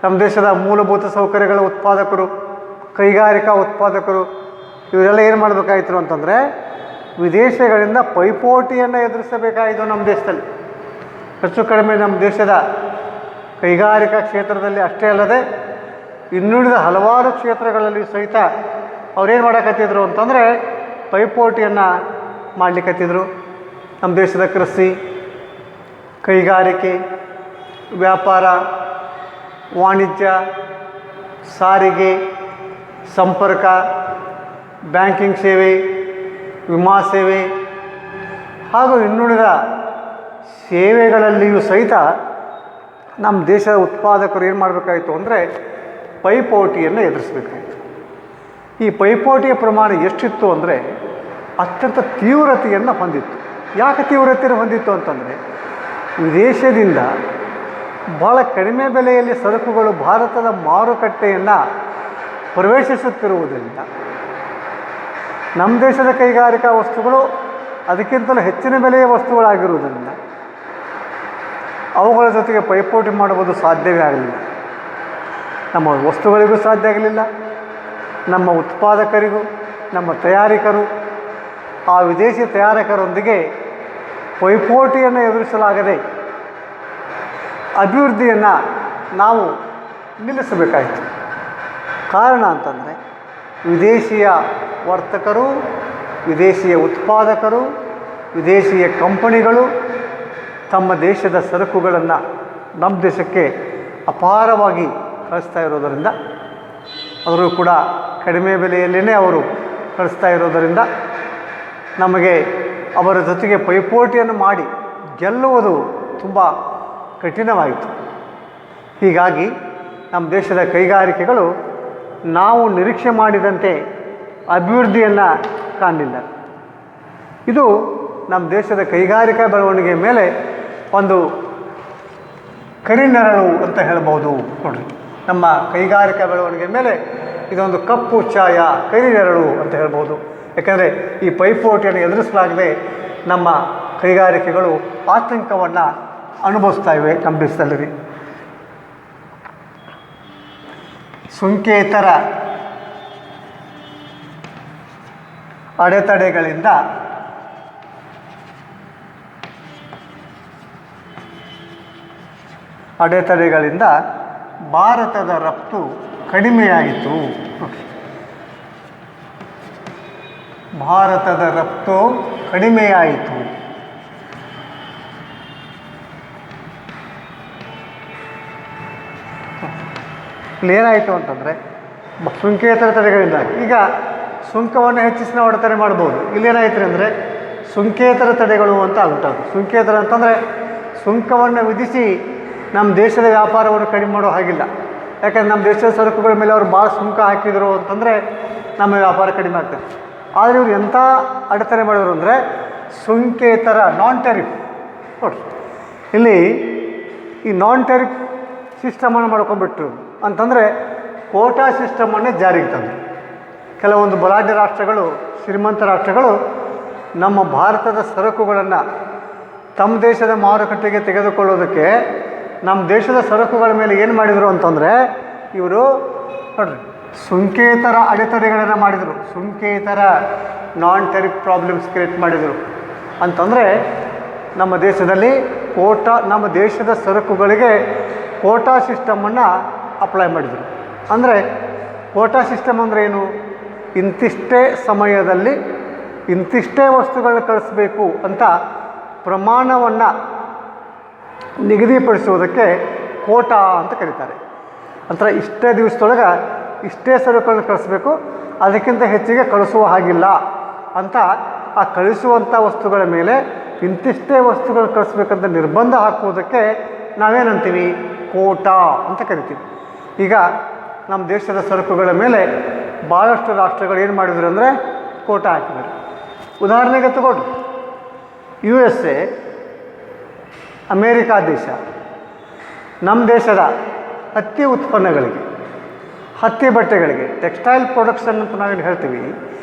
ನಮ್ಮ ದೇಶದ ಮೂಲಭೂತ ಸೌಕರ್ಯಗಳ ಉತ್ಪಾದಕರು, ಕೈಗಾರಿಕಾ ಉತ್ಪಾದಕರು ಇವರೆಲ್ಲ ಏನು ಮಾಡಬೇಕಾಯಿತು ಅಂತಂದರೆ ವಿದೇಶಗಳಿಂದ ಪೈಪೋಟಿಯನ್ನು ಎದುರಿಸಬೇಕಾಯಿತು. ನಮ್ಮ ದೇಶದಲ್ಲಿ ಹೆಚ್ಚು ಕಡಿಮೆ ನಮ್ಮ ದೇಶದ ಕೈಗಾರಿಕಾ ಕ್ಷೇತ್ರದಲ್ಲಿ ಅಷ್ಟೇ ಅಲ್ಲದೆ ಇನ್ನುಳಿದ ಹಲವಾರು ಕ್ಷೇತ್ರಗಳಲ್ಲಿ ಸಹಿತ ಅವ್ರೇನು ಮಾಡಕತ್ತಿದ್ರು ಅಂತಂದರೆ ಪೈಪೋಟಿಯನ್ನು ಮಾಡಲಿಕ್ಕತ್ತಿದ್ರು. ನಮ್ಮ ದೇಶದ ಕೃಷಿ, ಕೈಗಾರಿಕೆ, ವ್ಯಾಪಾರ, ವಾಣಿಜ್ಯ, ಸಾರಿಗೆ, ಸಂಪರ್ಕ, ಬ್ಯಾಂಕಿಂಗ್ ಸೇವೆ, ವಿಮಾ ಸೇವೆ ಹಾಗೂ ಇನ್ನುಳಿದ ಸೇವೆಗಳಲ್ಲಿಯೂ ಸಹಿತ ನಮ್ಮ ದೇಶದ ಉತ್ಪಾದಕರು ಏನು ಮಾಡಬೇಕಾಯಿತು ಅಂದರೆ ಪೈಪೋಟಿಯನ್ನು ಎದುರಿಸಬೇಕಾಯಿತು. ಈ ಪೈಪೋಟಿಯ ಪ್ರಮಾಣ ಎಷ್ಟಿತ್ತು ಅಂದರೆ ಅತ್ಯಂತ ತೀವ್ರತೆಯನ್ನು ಹೊಂದಿತ್ತು. ಯಾಕೆ ತೀವ್ರತೆಯನ್ನು ಹೊಂದಿತ್ತು ಅಂತಂದರೆ ವಿದೇಶದಿಂದ ಭಾಳ ಕಡಿಮೆ ಬೆಲೆಯಲ್ಲಿ ಸರಕುಗಳು ಭಾರತದ ಮಾರುಕಟ್ಟೆಯನ್ನು ಪ್ರವೇಶಿಸುತ್ತಿರುವುದರಿಂದ ನಮ್ಮ ದೇಶದ ಕೈಗಾರಿಕಾ ವಸ್ತುಗಳು ಅದಕ್ಕಿಂತಲೂ ಹೆಚ್ಚಿನ ಬೆಲೆಯ ವಸ್ತುಗಳಾಗಿರುವುದರಿಂದ ಅವುಗಳ ಜೊತೆಗೆ ಪೈಪೋಟಿ ಮಾಡುವುದು ಸಾಧ್ಯವೇ ಆಗಲಿಲ್ಲ. ನಮ್ಮ ವಸ್ತುಗಳಿಗೂ ಸಾಧ್ಯ ಆಗಲಿಲ್ಲ, ನಮ್ಮ ಉತ್ಪಾದಕರಿಗೂ, ನಮ್ಮ ತಯಾರಕರು ಆ ವಿದೇಶಿ ತಯಾರಕರೊಂದಿಗೆ ಪೈಪೋಟಿಯನ್ನು ಎದುರಿಸಲಾಗದೆ ಅಭಿವೃದ್ಧಿಯನ್ನು ನಾವು ನಿಲ್ಲಿಸಬೇಕಾಯಿತು. ಕಾರಣ ಅಂತಂದರೆ ವಿದೇಶಿಯ ವರ್ತಕರು, ವಿದೇಶಿಯ ಉತ್ಪಾದಕರು, ವಿದೇಶಿಯ ಕಂಪನಿಗಳು ತಮ್ಮ ದೇಶದ ಸರಕುಗಳನ್ನು ನಮ್ಮ ದೇಶಕ್ಕೆ ಅಪಾರವಾಗಿ ಕಳಿಸ್ತಾ ಇರೋದರಿಂದ, ಅವರು ಕೂಡ ಕಡಿಮೆ ಬೆಲೆಯಲ್ಲೇ ಅವರು ಕಳಿಸ್ತಾ ಇರೋದರಿಂದ ನಮಗೆ ಅವರ ಜೊತೆಗೆ ಪೈಪೋಟಿಯನ್ನು ಮಾಡಿ ಗೆಲ್ಲುವುದು ತುಂಬ ಕಠಿಣವಾಯಿತು. ಹೀಗಾಗಿ ನಮ್ಮ ದೇಶದ ಕೈಗಾರಿಕೆಗಳು ನಾವು ನಿರೀಕ್ಷೆ ಮಾಡಿದಂತೆ ಅಭಿವೃದ್ಧಿಯನ್ನು ಕಾಣಲಿಲ್ಲ. ಇದು ನಮ್ಮ ದೇಶದ ಕೈಗಾರಿಕಾ ಬೆಳವಣಿಗೆಯ ಮೇಲೆ ಒಂದು ಕರಿನೆರಳು ಅಂತ ಹೇಳ್ಬೋದು. ನೋಡಿರಿ, ನಮ್ಮ ಕೈಗಾರಿಕಾ ಬೆಳವಣಿಗೆ ಮೇಲೆ ಇದೊಂದು ಕಪ್ಪು ಛಾಯ, ಕರಿನೆರಳು ಅಂತ ಹೇಳ್ಬೋದು. ಯಾಕಂದರೆ ಈ ಪೈಪೋಟಿಯನ್ನು ಎದುರಿಸಲಾಗದೆ ನಮ್ಮ ಕೈಗಾರಿಕೆಗಳು ಆತಂಕವನ್ನು ಅನುಭವಿಸ್ತಾ ಇವೆ ನಮ್ಮ ದೇಶದಲ್ಲಿ. ಸುಂಕೇತರ ಅಡೆತಡೆಗಳಿಂದ ಭಾರತದ ರಫ್ತು ಕಡಿಮೆಯಾಯಿತು. ಭಾರತದ ರಫ್ತು ಕಡಿಮೆಯಾಯಿತು. ಇಲ್ಲಿ ಏನಾಯಿತು ಅಂತಂದರೆ ಸುಂಕೇತರ ತಡೆಗಳಿಂದ ಈಗ ಸುಂಕವನ್ನು ಹೆಚ್ಚಿಸಿ ನಾವು ಅಡೆತಡೆ ಮಾಡ್ಬೋದು. ಇಲ್ಲೇನಾಯ್ತು ಅಂದರೆ ಸುಂಕೇತರ ತಡೆಗಳು ಅಂತ ಉಂಟಾಗುತ್ತೆ. ಸುಂಕೇತರ ಅಂತಂದರೆ ಸುಂಕವನ್ನು ವಿಧಿಸಿ ನಮ್ಮ ದೇಶದ ವ್ಯಾಪಾರವನ್ನು ಕಡಿಮೆ ಮಾಡೋ ಹಾಗಿಲ್ಲ. ಯಾಕಂದರೆ ನಮ್ಮ ದೇಶದ ಸರಕುಗಳ ಮೇಲೆ ಅವರು ಭಾಳ ಸುಂಕ ಹಾಕಿದರು ಅಂತಂದರೆ ನಮ್ಮ ವ್ಯಾಪಾರ ಕಡಿಮೆ ಆಗ್ತದೆ. ಆದರೆ ಇವರು ಎಂಥ ಅಡೆತಡೆ ಮಾಡಿದ್ರು ಅಂದರೆ ಸುಂಕೇತರ, ನಾನ್ ಟೆರಿಫ್. ನೋಡಿ, ಇಲ್ಲಿ ಈ ನಾನ್ ಟೆರಿಫ್ ಸಿಸ್ಟಮನ್ನು ಮಾಡ್ಕೊಂಡ್ಬಿಟ್ರು ಅಂತಂದರೆ ಕೋಟಾ ಸಿಸ್ಟಮನ್ನೇ ಜಾರಿಗೆ ತಂದರು. ಕೆಲವೊಂದು ಬಲಾಢ್ಯ ರಾಷ್ಟ್ರಗಳು, ಶ್ರೀಮಂತ ರಾಷ್ಟ್ರಗಳು ನಮ್ಮ ಭಾರತದ ಸರಕುಗಳನ್ನು ತಮ್ಮ ದೇಶದ ಮಾರುಕಟ್ಟೆಗೆ ತೆಗೆದುಕೊಳ್ಳೋದಕ್ಕೆ ನಮ್ಮ ದೇಶದ ಸರಕುಗಳ ಮೇಲೆ ಏನು ಮಾಡಿದರು ಅಂತಂದರೆ ಇವರು ನೋಡ್ರಿ ಸುಂಕೇತರ ಅಡೆತಡೆಗಳನ್ನು ಮಾಡಿದರು. ಸುಂಕೇತರ ನಾನ್ ಟೆರಿಫ್ ಪ್ರಾಬ್ಲಮ್ಸ್ ಕ್ರಿಯೇಟ್ ಮಾಡಿದರು. ಅಂತಂದರೆ ನಮ್ಮ ದೇಶದಲ್ಲಿ ನಮ್ಮ ದೇಶದ ಸರಕುಗಳಿಗೆ ಕೋಟಾ ಸಿಸ್ಟಮನ್ನು ಅಪ್ಲೈ ಮಾಡಿದರು. ಅಂದರೆ ಕೋಟಾ ಸಿಸ್ಟಮ್ ಅಂದರೆ ಏನು? ಇಂತಿಷ್ಟೇ ಸಮಯದಲ್ಲಿ ಇಂತಿಷ್ಟೇ ವಸ್ತುಗಳನ್ನ ಕಳಿಸ್ಬೇಕು ಅಂತ ಪ್ರಮಾಣವನ್ನು ನಿಗದಿಪಡಿಸುವುದಕ್ಕೆ ಕೋಟಾ ಅಂತ ಕರೀತಾರೆ. ನಂತರ ಇಷ್ಟೇ ದಿವಸದೊಳಗೆ ಇಷ್ಟೇ ಸರಕುಗಳನ್ನು ಕಳಿಸ್ಬೇಕು, ಅದಕ್ಕಿಂತ ಹೆಚ್ಚಿಗೆ ಕಳಿಸುವ ಹಾಗಿಲ್ಲ ಅಂತ ಆ ಕಳಿಸುವಂಥ ವಸ್ತುಗಳ ಮೇಲೆ ಇಂತಿಷ್ಟೇ ವಸ್ತುಗಳು ಕಳಿಸ್ಬೇಕಂತ ನಿರ್ಬಂಧ ಹಾಕುವುದಕ್ಕೆ ನಾವೇನಂತೀವಿ, ಕೋಟಾ ಅಂತ ಕರಿತೀವಿ. ಈಗ ನಮ್ಮ ದೇಶದ ಸರಕುಗಳ ಮೇಲೆ ಭಾಳಷ್ಟು ರಾಷ್ಟ್ರಗಳು ಏನು ಮಾಡಿದ್ರು ಅಂದರೆ ಕೋಟಾ ಹಾಕಿದ್ದಾರೆ. ಉದಾಹರಣೆಗೆ ತಗೊಳ್ರಿ, USA ಅಮೇರಿಕಾ ದೇಶ ನಮ್ಮ ದೇಶದ ಹತ್ತಿ ಉತ್ಪನ್ನಗಳಿಗೆ, ಹತ್ತಿ ಬಟ್ಟೆಗಳಿಗೆ, ಟೆಕ್ಸ್ಟೈಲ್ ಪ್ರೊಡಕ್ಷನ್ ಅಂತ ನಾವೇನು ಹೇಳ್ತೀವಿ,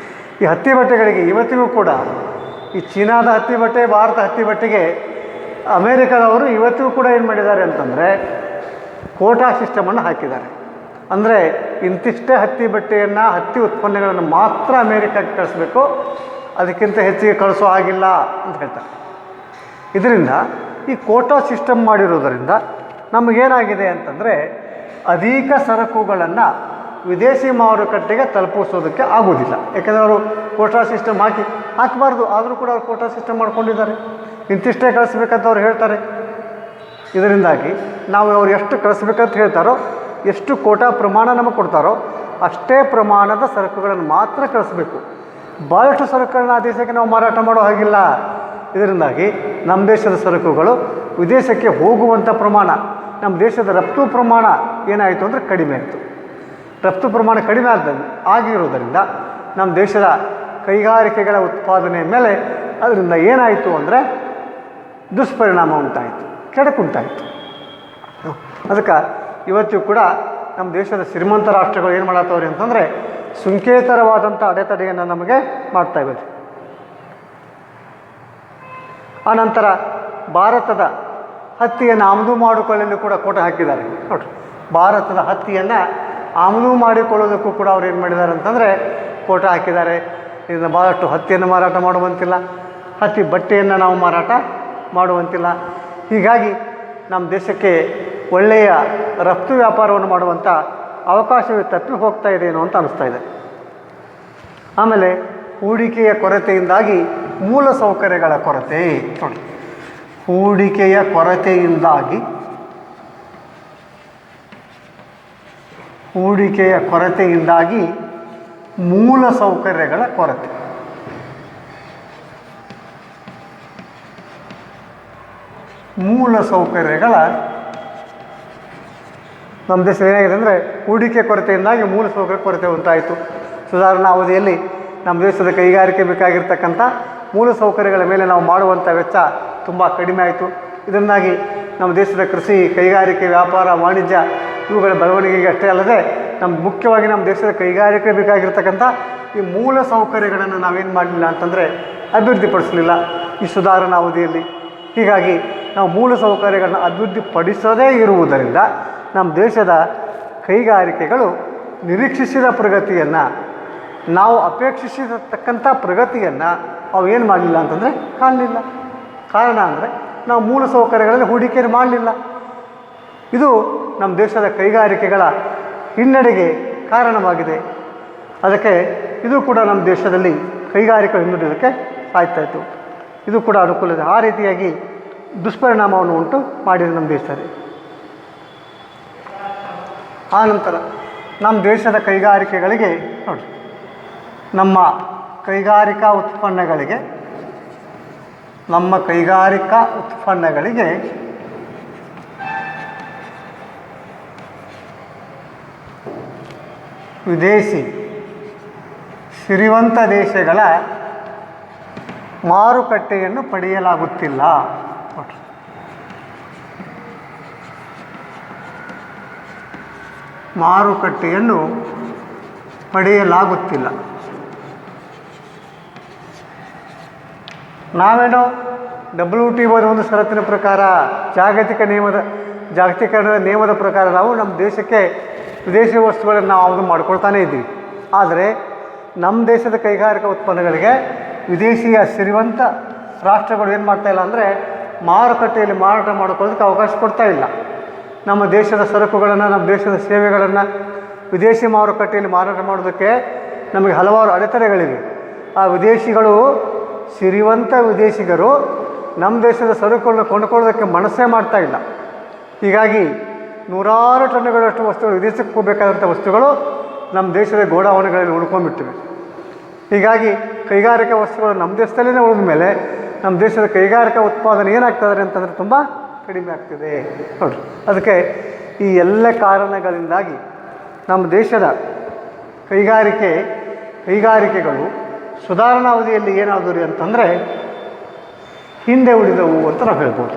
ಈ ಹತ್ತಿ ಬಟ್ಟೆಗಳಿಗೆ ಇವತ್ತಿಗೂ ಕೂಡ ಈ ಚೀನಾದ ಹತ್ತಿ ಬಟ್ಟೆ, ಭಾರತ ಹತ್ತಿ ಬಟ್ಟೆಗೆ ಅಮೇರಿಕಾದವರು ಇವತ್ತಿಗೂ ಕೂಡ ಏನು ಮಾಡಿದ್ದಾರೆ ಅಂತಂದರೆ ಕೋಟಾ ಸಿಸ್ಟಮನ್ನು ಹಾಕಿದ್ದಾರೆ. ಅಂದರೆ ಇಂತಿಷ್ಟೇ ಹತ್ತಿ ಬಟ್ಟೆಯನ್ನು, ಹತ್ತಿ ಉತ್ಪನ್ನಗಳನ್ನು ಮಾತ್ರ ಅಮೇರಿಕಕ್ಕೆ ಕಳಿಸ್ಬೇಕು, ಅದಕ್ಕಿಂತ ಹೆಚ್ಚಿಗೆ ಕಳಿಸೋ ಹಾಗಿಲ್ಲ ಅಂತ ಹೇಳ್ತಾರೆ. ಇದರಿಂದ ಈ ಕೋಟಾ ಸಿಸ್ಟಮ್ ಮಾಡಿರೋದರಿಂದ ನಮಗೇನಾಗಿದೆ ಅಂತಂದರೆ ಅಧಿಕ ಸರಕುಗಳನ್ನು ವಿದೇಶಿ ಮಾರುಕಟ್ಟೆಗೆ ತಲುಪಿಸೋದಕ್ಕೆ ಆಗೋದಿಲ್ಲ. ಯಾಕೆಂದರೆ ಅವರು ಕೋಟಾ ಸಿಸ್ಟಮ್ ಹಾಕಬಾರ್ದು, ಆದರೂ ಕೂಡ ಅವ್ರು ಕೋಟಾ ಸಿಸ್ಟಮ್ ಮಾಡ್ಕೊಂಡಿದ್ದಾರೆ. ಇಂತಿಷ್ಟೇ ಕಳಿಸ್ಬೇಕಂತ ಅವ್ರು ಹೇಳ್ತಾರೆ. ಇದರಿಂದಾಗಿ ನಾವು ಅವ್ರು ಎಷ್ಟು ಕಳಿಸ್ಬೇಕಂತ ಹೇಳ್ತಾರೋ, ಎಷ್ಟು ಕೋಟಾ ಪ್ರಮಾಣ ನಮಗೆ ಕೊಡ್ತಾರೋ ಅಷ್ಟೇ ಪ್ರಮಾಣದ ಸರಕುಗಳನ್ನು ಮಾತ್ರ ಕಳಿಸ್ಬೇಕು. ಭಾಳಷ್ಟು ಸರಕುಗಳನ್ನ ಆ ದೇಶಕ್ಕೆ ನಾವು ಮಾರಾಟ ಮಾಡೋ ಹಾಗಿಲ್ಲ. ಇದರಿಂದಾಗಿ ನಮ್ಮ ದೇಶದ ಸರಕುಗಳು ವಿದೇಶಕ್ಕೆ ಹೋಗುವಂಥ ಪ್ರಮಾಣ, ನಮ್ಮ ದೇಶದ ರಫ್ತು ಪ್ರಮಾಣ ಏನಾಯಿತು ಅಂದರೆ ಕಡಿಮೆ ಆಯಿತು. ರಫ್ತು ಪ್ರಮಾಣ ಕಡಿಮೆ ಆಗಿರೋದರಿಂದ ನಮ್ಮ ದೇಶದ ಕೈಗಾರಿಕೆಗಳ ಉತ್ಪಾದನೆ ಮೇಲೆ ಅದರಿಂದ ಏನಾಯಿತು ಅಂದರೆ ದುಷ್ಪರಿಣಾಮ ಉಂಟಾಯಿತು, ಕೆಡಕುಂಟಾಯಿತು. ಅದಕ್ಕೆ ಇವತ್ತು ಕೂಡ ನಮ್ಮ ದೇಶದ ಶ್ರೀಮಂತ ರಾಷ್ಟ್ರಗಳು ಏನು ಮಾಡತ್ತವ್ರಿ ಅಂತಂದರೆ ಸುಂಕೇತರವಾದಂಥ ಅಡೆತಡೆಯನ್ನು ನಮಗೆ ಮಾಡ್ತಾಯಿವೆ. ಆನಂತರ ಭಾರತದ ಹತ್ತಿಯನ್ನು ಆಮದು ಮಾಡಿಕೊಳ್ಳಲು ಕೂಡ ಕೋಟಾ ಹಾಕಿದ್ದಾರೆ. ನೋಡಿರಿ, ಭಾರತದ ಹತ್ತಿಯನ್ನು ಆಮದು ಮಾಡಿಕೊಳ್ಳೋದಕ್ಕೂ ಕೂಡ ಅವ್ರು ಏನು ಮಾಡಿದ್ದಾರೆ ಅಂತಂದರೆ ಕೋಟಾ ಹಾಕಿದ್ದಾರೆ. ಇದನ್ನು ಭಾಳಷ್ಟು ಹತ್ತಿಯನ್ನು ಮಾರಾಟ ಮಾಡುವಂತಿಲ್ಲ, ಹತ್ತಿ ಬಟ್ಟೆಯನ್ನು ನಾವು ಮಾರಾಟ ಮಾಡುವಂತಿಲ್ಲ. ಹೀಗಾಗಿ ನಮ್ಮ ದೇಶಕ್ಕೆ ಒಳ್ಳೆಯ ರಫ್ತು ವ್ಯಾಪಾರವನ್ನು ಮಾಡುವಂಥ ಅವಕಾಶವೇ ತಪ್ಪಿ ಹೋಗ್ತಾ ಇದೆಯೇನೋ ಅಂತ ಅನಿಸ್ತಾ ಇದೆ. ಆಮೇಲೆ ಹೂಡಿಕೆಯ ಕೊರತೆಯಿಂದಾಗಿ ಮೂಲ ಸೌಕರ್ಯಗಳ ಕೊರತೆ. ನೋಡಿ, ಹೂಡಿಕೆಯ ಕೊರತೆಯಿಂದಾಗಿ ಮೂಲ ಸೌಕರ್ಯಗಳ ಕೊರತೆ. ಮೂಲ ಸೌಕರ್ಯಗಳ ನಮ್ಮ ದೇಶ ಏನಾಗಿದೆ ಅಂದರೆ ಹೂಡಿಕೆ ಕೊರತೆಯಿಂದಾಗಿ ಮೂಲ ಸೌಕರ್ಯ ಕೊರತೆ ಉಂಟಾಯಿತು. ಸುಧಾರಣಾ ಅವಧಿಯಲ್ಲಿ ನಮ್ಮ ದೇಶದ ಕೈಗಾರಿಕೆ ಬೇಕಾಗಿರ್ತಕ್ಕಂಥ ಮೂಲ ಸೌಕರ್ಯಗಳ ಮೇಲೆ ನಾವು ಮಾಡುವಂಥ ವೆಚ್ಚ ತುಂಬ ಕಡಿಮೆ ಆಯಿತು. ಇದರಿಂದಾಗಿ ನಮ್ಮ ದೇಶದ ಕೃಷಿ, ಕೈಗಾರಿಕೆ, ವ್ಯಾಪಾರ, ವಾಣಿಜ್ಯ ಇವುಗಳ ಬೆಳವಣಿಗೆಗೆ ಅಷ್ಟೇ ಅಲ್ಲದೆ ಮುಖ್ಯವಾಗಿ ನಮ್ಮ ದೇಶದ ಕೈಗಾರಿಕೆ ಬೇಕಾಗಿರ್ತಕ್ಕಂಥ ಈ ಮೂಲ ಸೌಕರ್ಯಗಳನ್ನು ನಾವೇನು ಮಾಡಲಿಲ್ಲ ಅಂತಂದರೆ ಅಭಿವೃದ್ಧಿಪಡಿಸಲಿಲ್ಲ ಈ ಸುಧಾರಣಾ ಅವಧಿಯಲ್ಲಿ. ಹೀಗಾಗಿ ನಾವು ಮೂಲ ಸೌಕರ್ಯಗಳನ್ನ ಅಭಿವೃದ್ಧಿಪಡಿಸದೇ ಇರುವುದರಿಂದ ನಮ್ಮ ದೇಶದ ಕೈಗಾರಿಕೆಗಳು ನಿರೀಕ್ಷಿಸಿದ ಪ್ರಗತಿಯನ್ನು, ನಾವು ಅಪೇಕ್ಷಿಸಿರತಕ್ಕಂಥ ಪ್ರಗತಿಯನ್ನು ಅವು ಏನು ಮಾಡಲಿಲ್ಲ ಅಂತಂದರೆ ಕಾಣಲಿಲ್ಲ. ಕಾರಣ ಅಂದರೆ ನಾವು ಮೂಲ ಸೌಕರ್ಯಗಳಲ್ಲಿ ಹೂಡಿಕೆಯನ್ನು ಮಾಡಲಿಲ್ಲ. ಇದು ನಮ್ಮ ದೇಶದ ಕೈಗಾರಿಕೆಗಳ ಹಿನ್ನಡೆಗೆ ಕಾರಣವಾಗಿದೆ. ಅದಕ್ಕೆ ಇದು ಕೂಡ ನಮ್ಮ ದೇಶದಲ್ಲಿ ಕೈಗಾರಿಕೆ ಹಿನ್ನಡೆಯೋದಕ್ಕೆ ಸಾಯ್ತಾಯಿತ್ತು. ಇದು ಕೂಡ ಅನುಕೂಲ ಇದೆ. ಆ ರೀತಿಯಾಗಿ ದುಷ್ಪರಿಣಾಮವನ್ನು ಉಂಟು ಮಾಡಿದೆ ನಮ್ಮ ದೇಶದಲ್ಲಿ. ಆನಂತರ ನಮ್ಮ ದೇಶದ ಕೈಗಾರಿಕೆಗಳಿಗೆ ನೋಡಿ, ನಮ್ಮ ಕೈಗಾರಿಕಾ ಉತ್ಪನ್ನಗಳಿಗೆ ವಿದೇಶಿ ಸಿರಿವಂತ ದೇಶಗಳ ಮಾರುಕಟ್ಟೆಯನ್ನು ಪಡೆಯಲಾಗುತ್ತಿಲ್ಲ. ಮಾರುಕಟ್ಟೆಯನ್ನು ಪಡೆಯಲಾಗುತ್ತಿಲ್ಲ. ನಾವೇನೋ WTO ಒಂದು ಷರತ್ತಿನ ಪ್ರಕಾರ, ಜಾಗತೀಕರಣದ ನಿಯಮದ ಪ್ರಕಾರ ನಾವು ನಮ್ಮ ದೇಶಕ್ಕೆ ವಿದೇಶಿ ವಸ್ತುಗಳನ್ನು ನಾವು ಆಮದು ಮಾಡ್ಕೊಳ್ತಾನೇ ಇದ್ದೀವಿ. ಆದರೆ ನಮ್ಮ ದೇಶದ ಕೈಗಾರಿಕಾ ಉತ್ಪನ್ನಗಳಿಗೆ ವಿದೇಶಿಯ ಸಿರಿವಂತ ರಾಷ್ಟ್ರಗಳು ಏನು ಮಾಡ್ತಾಯಿಲ್ಲ ಅಂದರೆ ಮಾರುಕಟ್ಟೆಯಲ್ಲಿ ಮಾರಾಟ ಮಾಡ್ಕೊಳ್ಳೋದಕ್ಕೆ ಅವಕಾಶ ಕೊಡ್ತಾ ಇಲ್ಲ. ನಮ್ಮ ದೇಶದ ಸರಕುಗಳನ್ನು, ನಮ್ಮ ದೇಶದ ಸೇವೆಗಳನ್ನು ವಿದೇಶಿ ಮಾರುಕಟ್ಟೆಯಲ್ಲಿ ಮಾರಾಟ ಮಾಡೋದಕ್ಕೆ ನಮಗೆ ಹಲವಾರು ಅಡೆತಡೆಗಳಿವೆ. ಆ ವಿದೇಶಿಗಳು, ಸಿರಿವಂತ ವಿದೇಶಿಗರು ನಮ್ಮ ದೇಶದ ಸರಕುಗಳನ್ನು ಕೊಂಡುಕೊಳ್ಳೋದಕ್ಕೆ ಮನಸ್ಸೇ ಮಾಡ್ತಾ ಇಲ್ಲ. ಹೀಗಾಗಿ ನೂರಾರು ಟನ್ನುಗಳಷ್ಟು ವಸ್ತುಗಳು, ವಿದೇಶಕ್ಕೆ ಹೋಗಬೇಕಾದಂಥ ವಸ್ತುಗಳು ನಮ್ಮ ದೇಶದ ಗೋಡಾವಣೆಗಳಲ್ಲಿ ಉಳ್ಕೊಂಡ್ಬಿಟ್ಟಿವೆ. ಹೀಗಾಗಿ ಕೈಗಾರಿಕಾ ವಸ್ತುಗಳು ನಮ್ಮ ದೇಶದಲ್ಲೇ ಉಳಿದ ಮೇಲೆ ನಮ್ಮ ದೇಶದ ಕೈಗಾರಿಕಾ ಉತ್ಪಾದನೆ ಏನಾಗ್ತದೆ ಅಂತಂದರೆ ತುಂಬ ಕಡಿಮೆ ಆಗ್ತಿದೆ ನೋಡಿರಿ. ಅದಕ್ಕೆ ಈ ಎಲ್ಲ ಕಾರಣಗಳಿಂದಾಗಿ ನಮ್ಮ ದೇಶದ ಕೈಗಾರಿಕೆಗಳು ಸುಧಾರಣಾ ಅವಧಿಯಲ್ಲಿ ಏನಾದವು ರೀ ಅಂತಂದರೆ ಹಿಂದೆ ಉಳಿದವು ಅಂತ ನಾವು ಹೇಳ್ಬೋದು.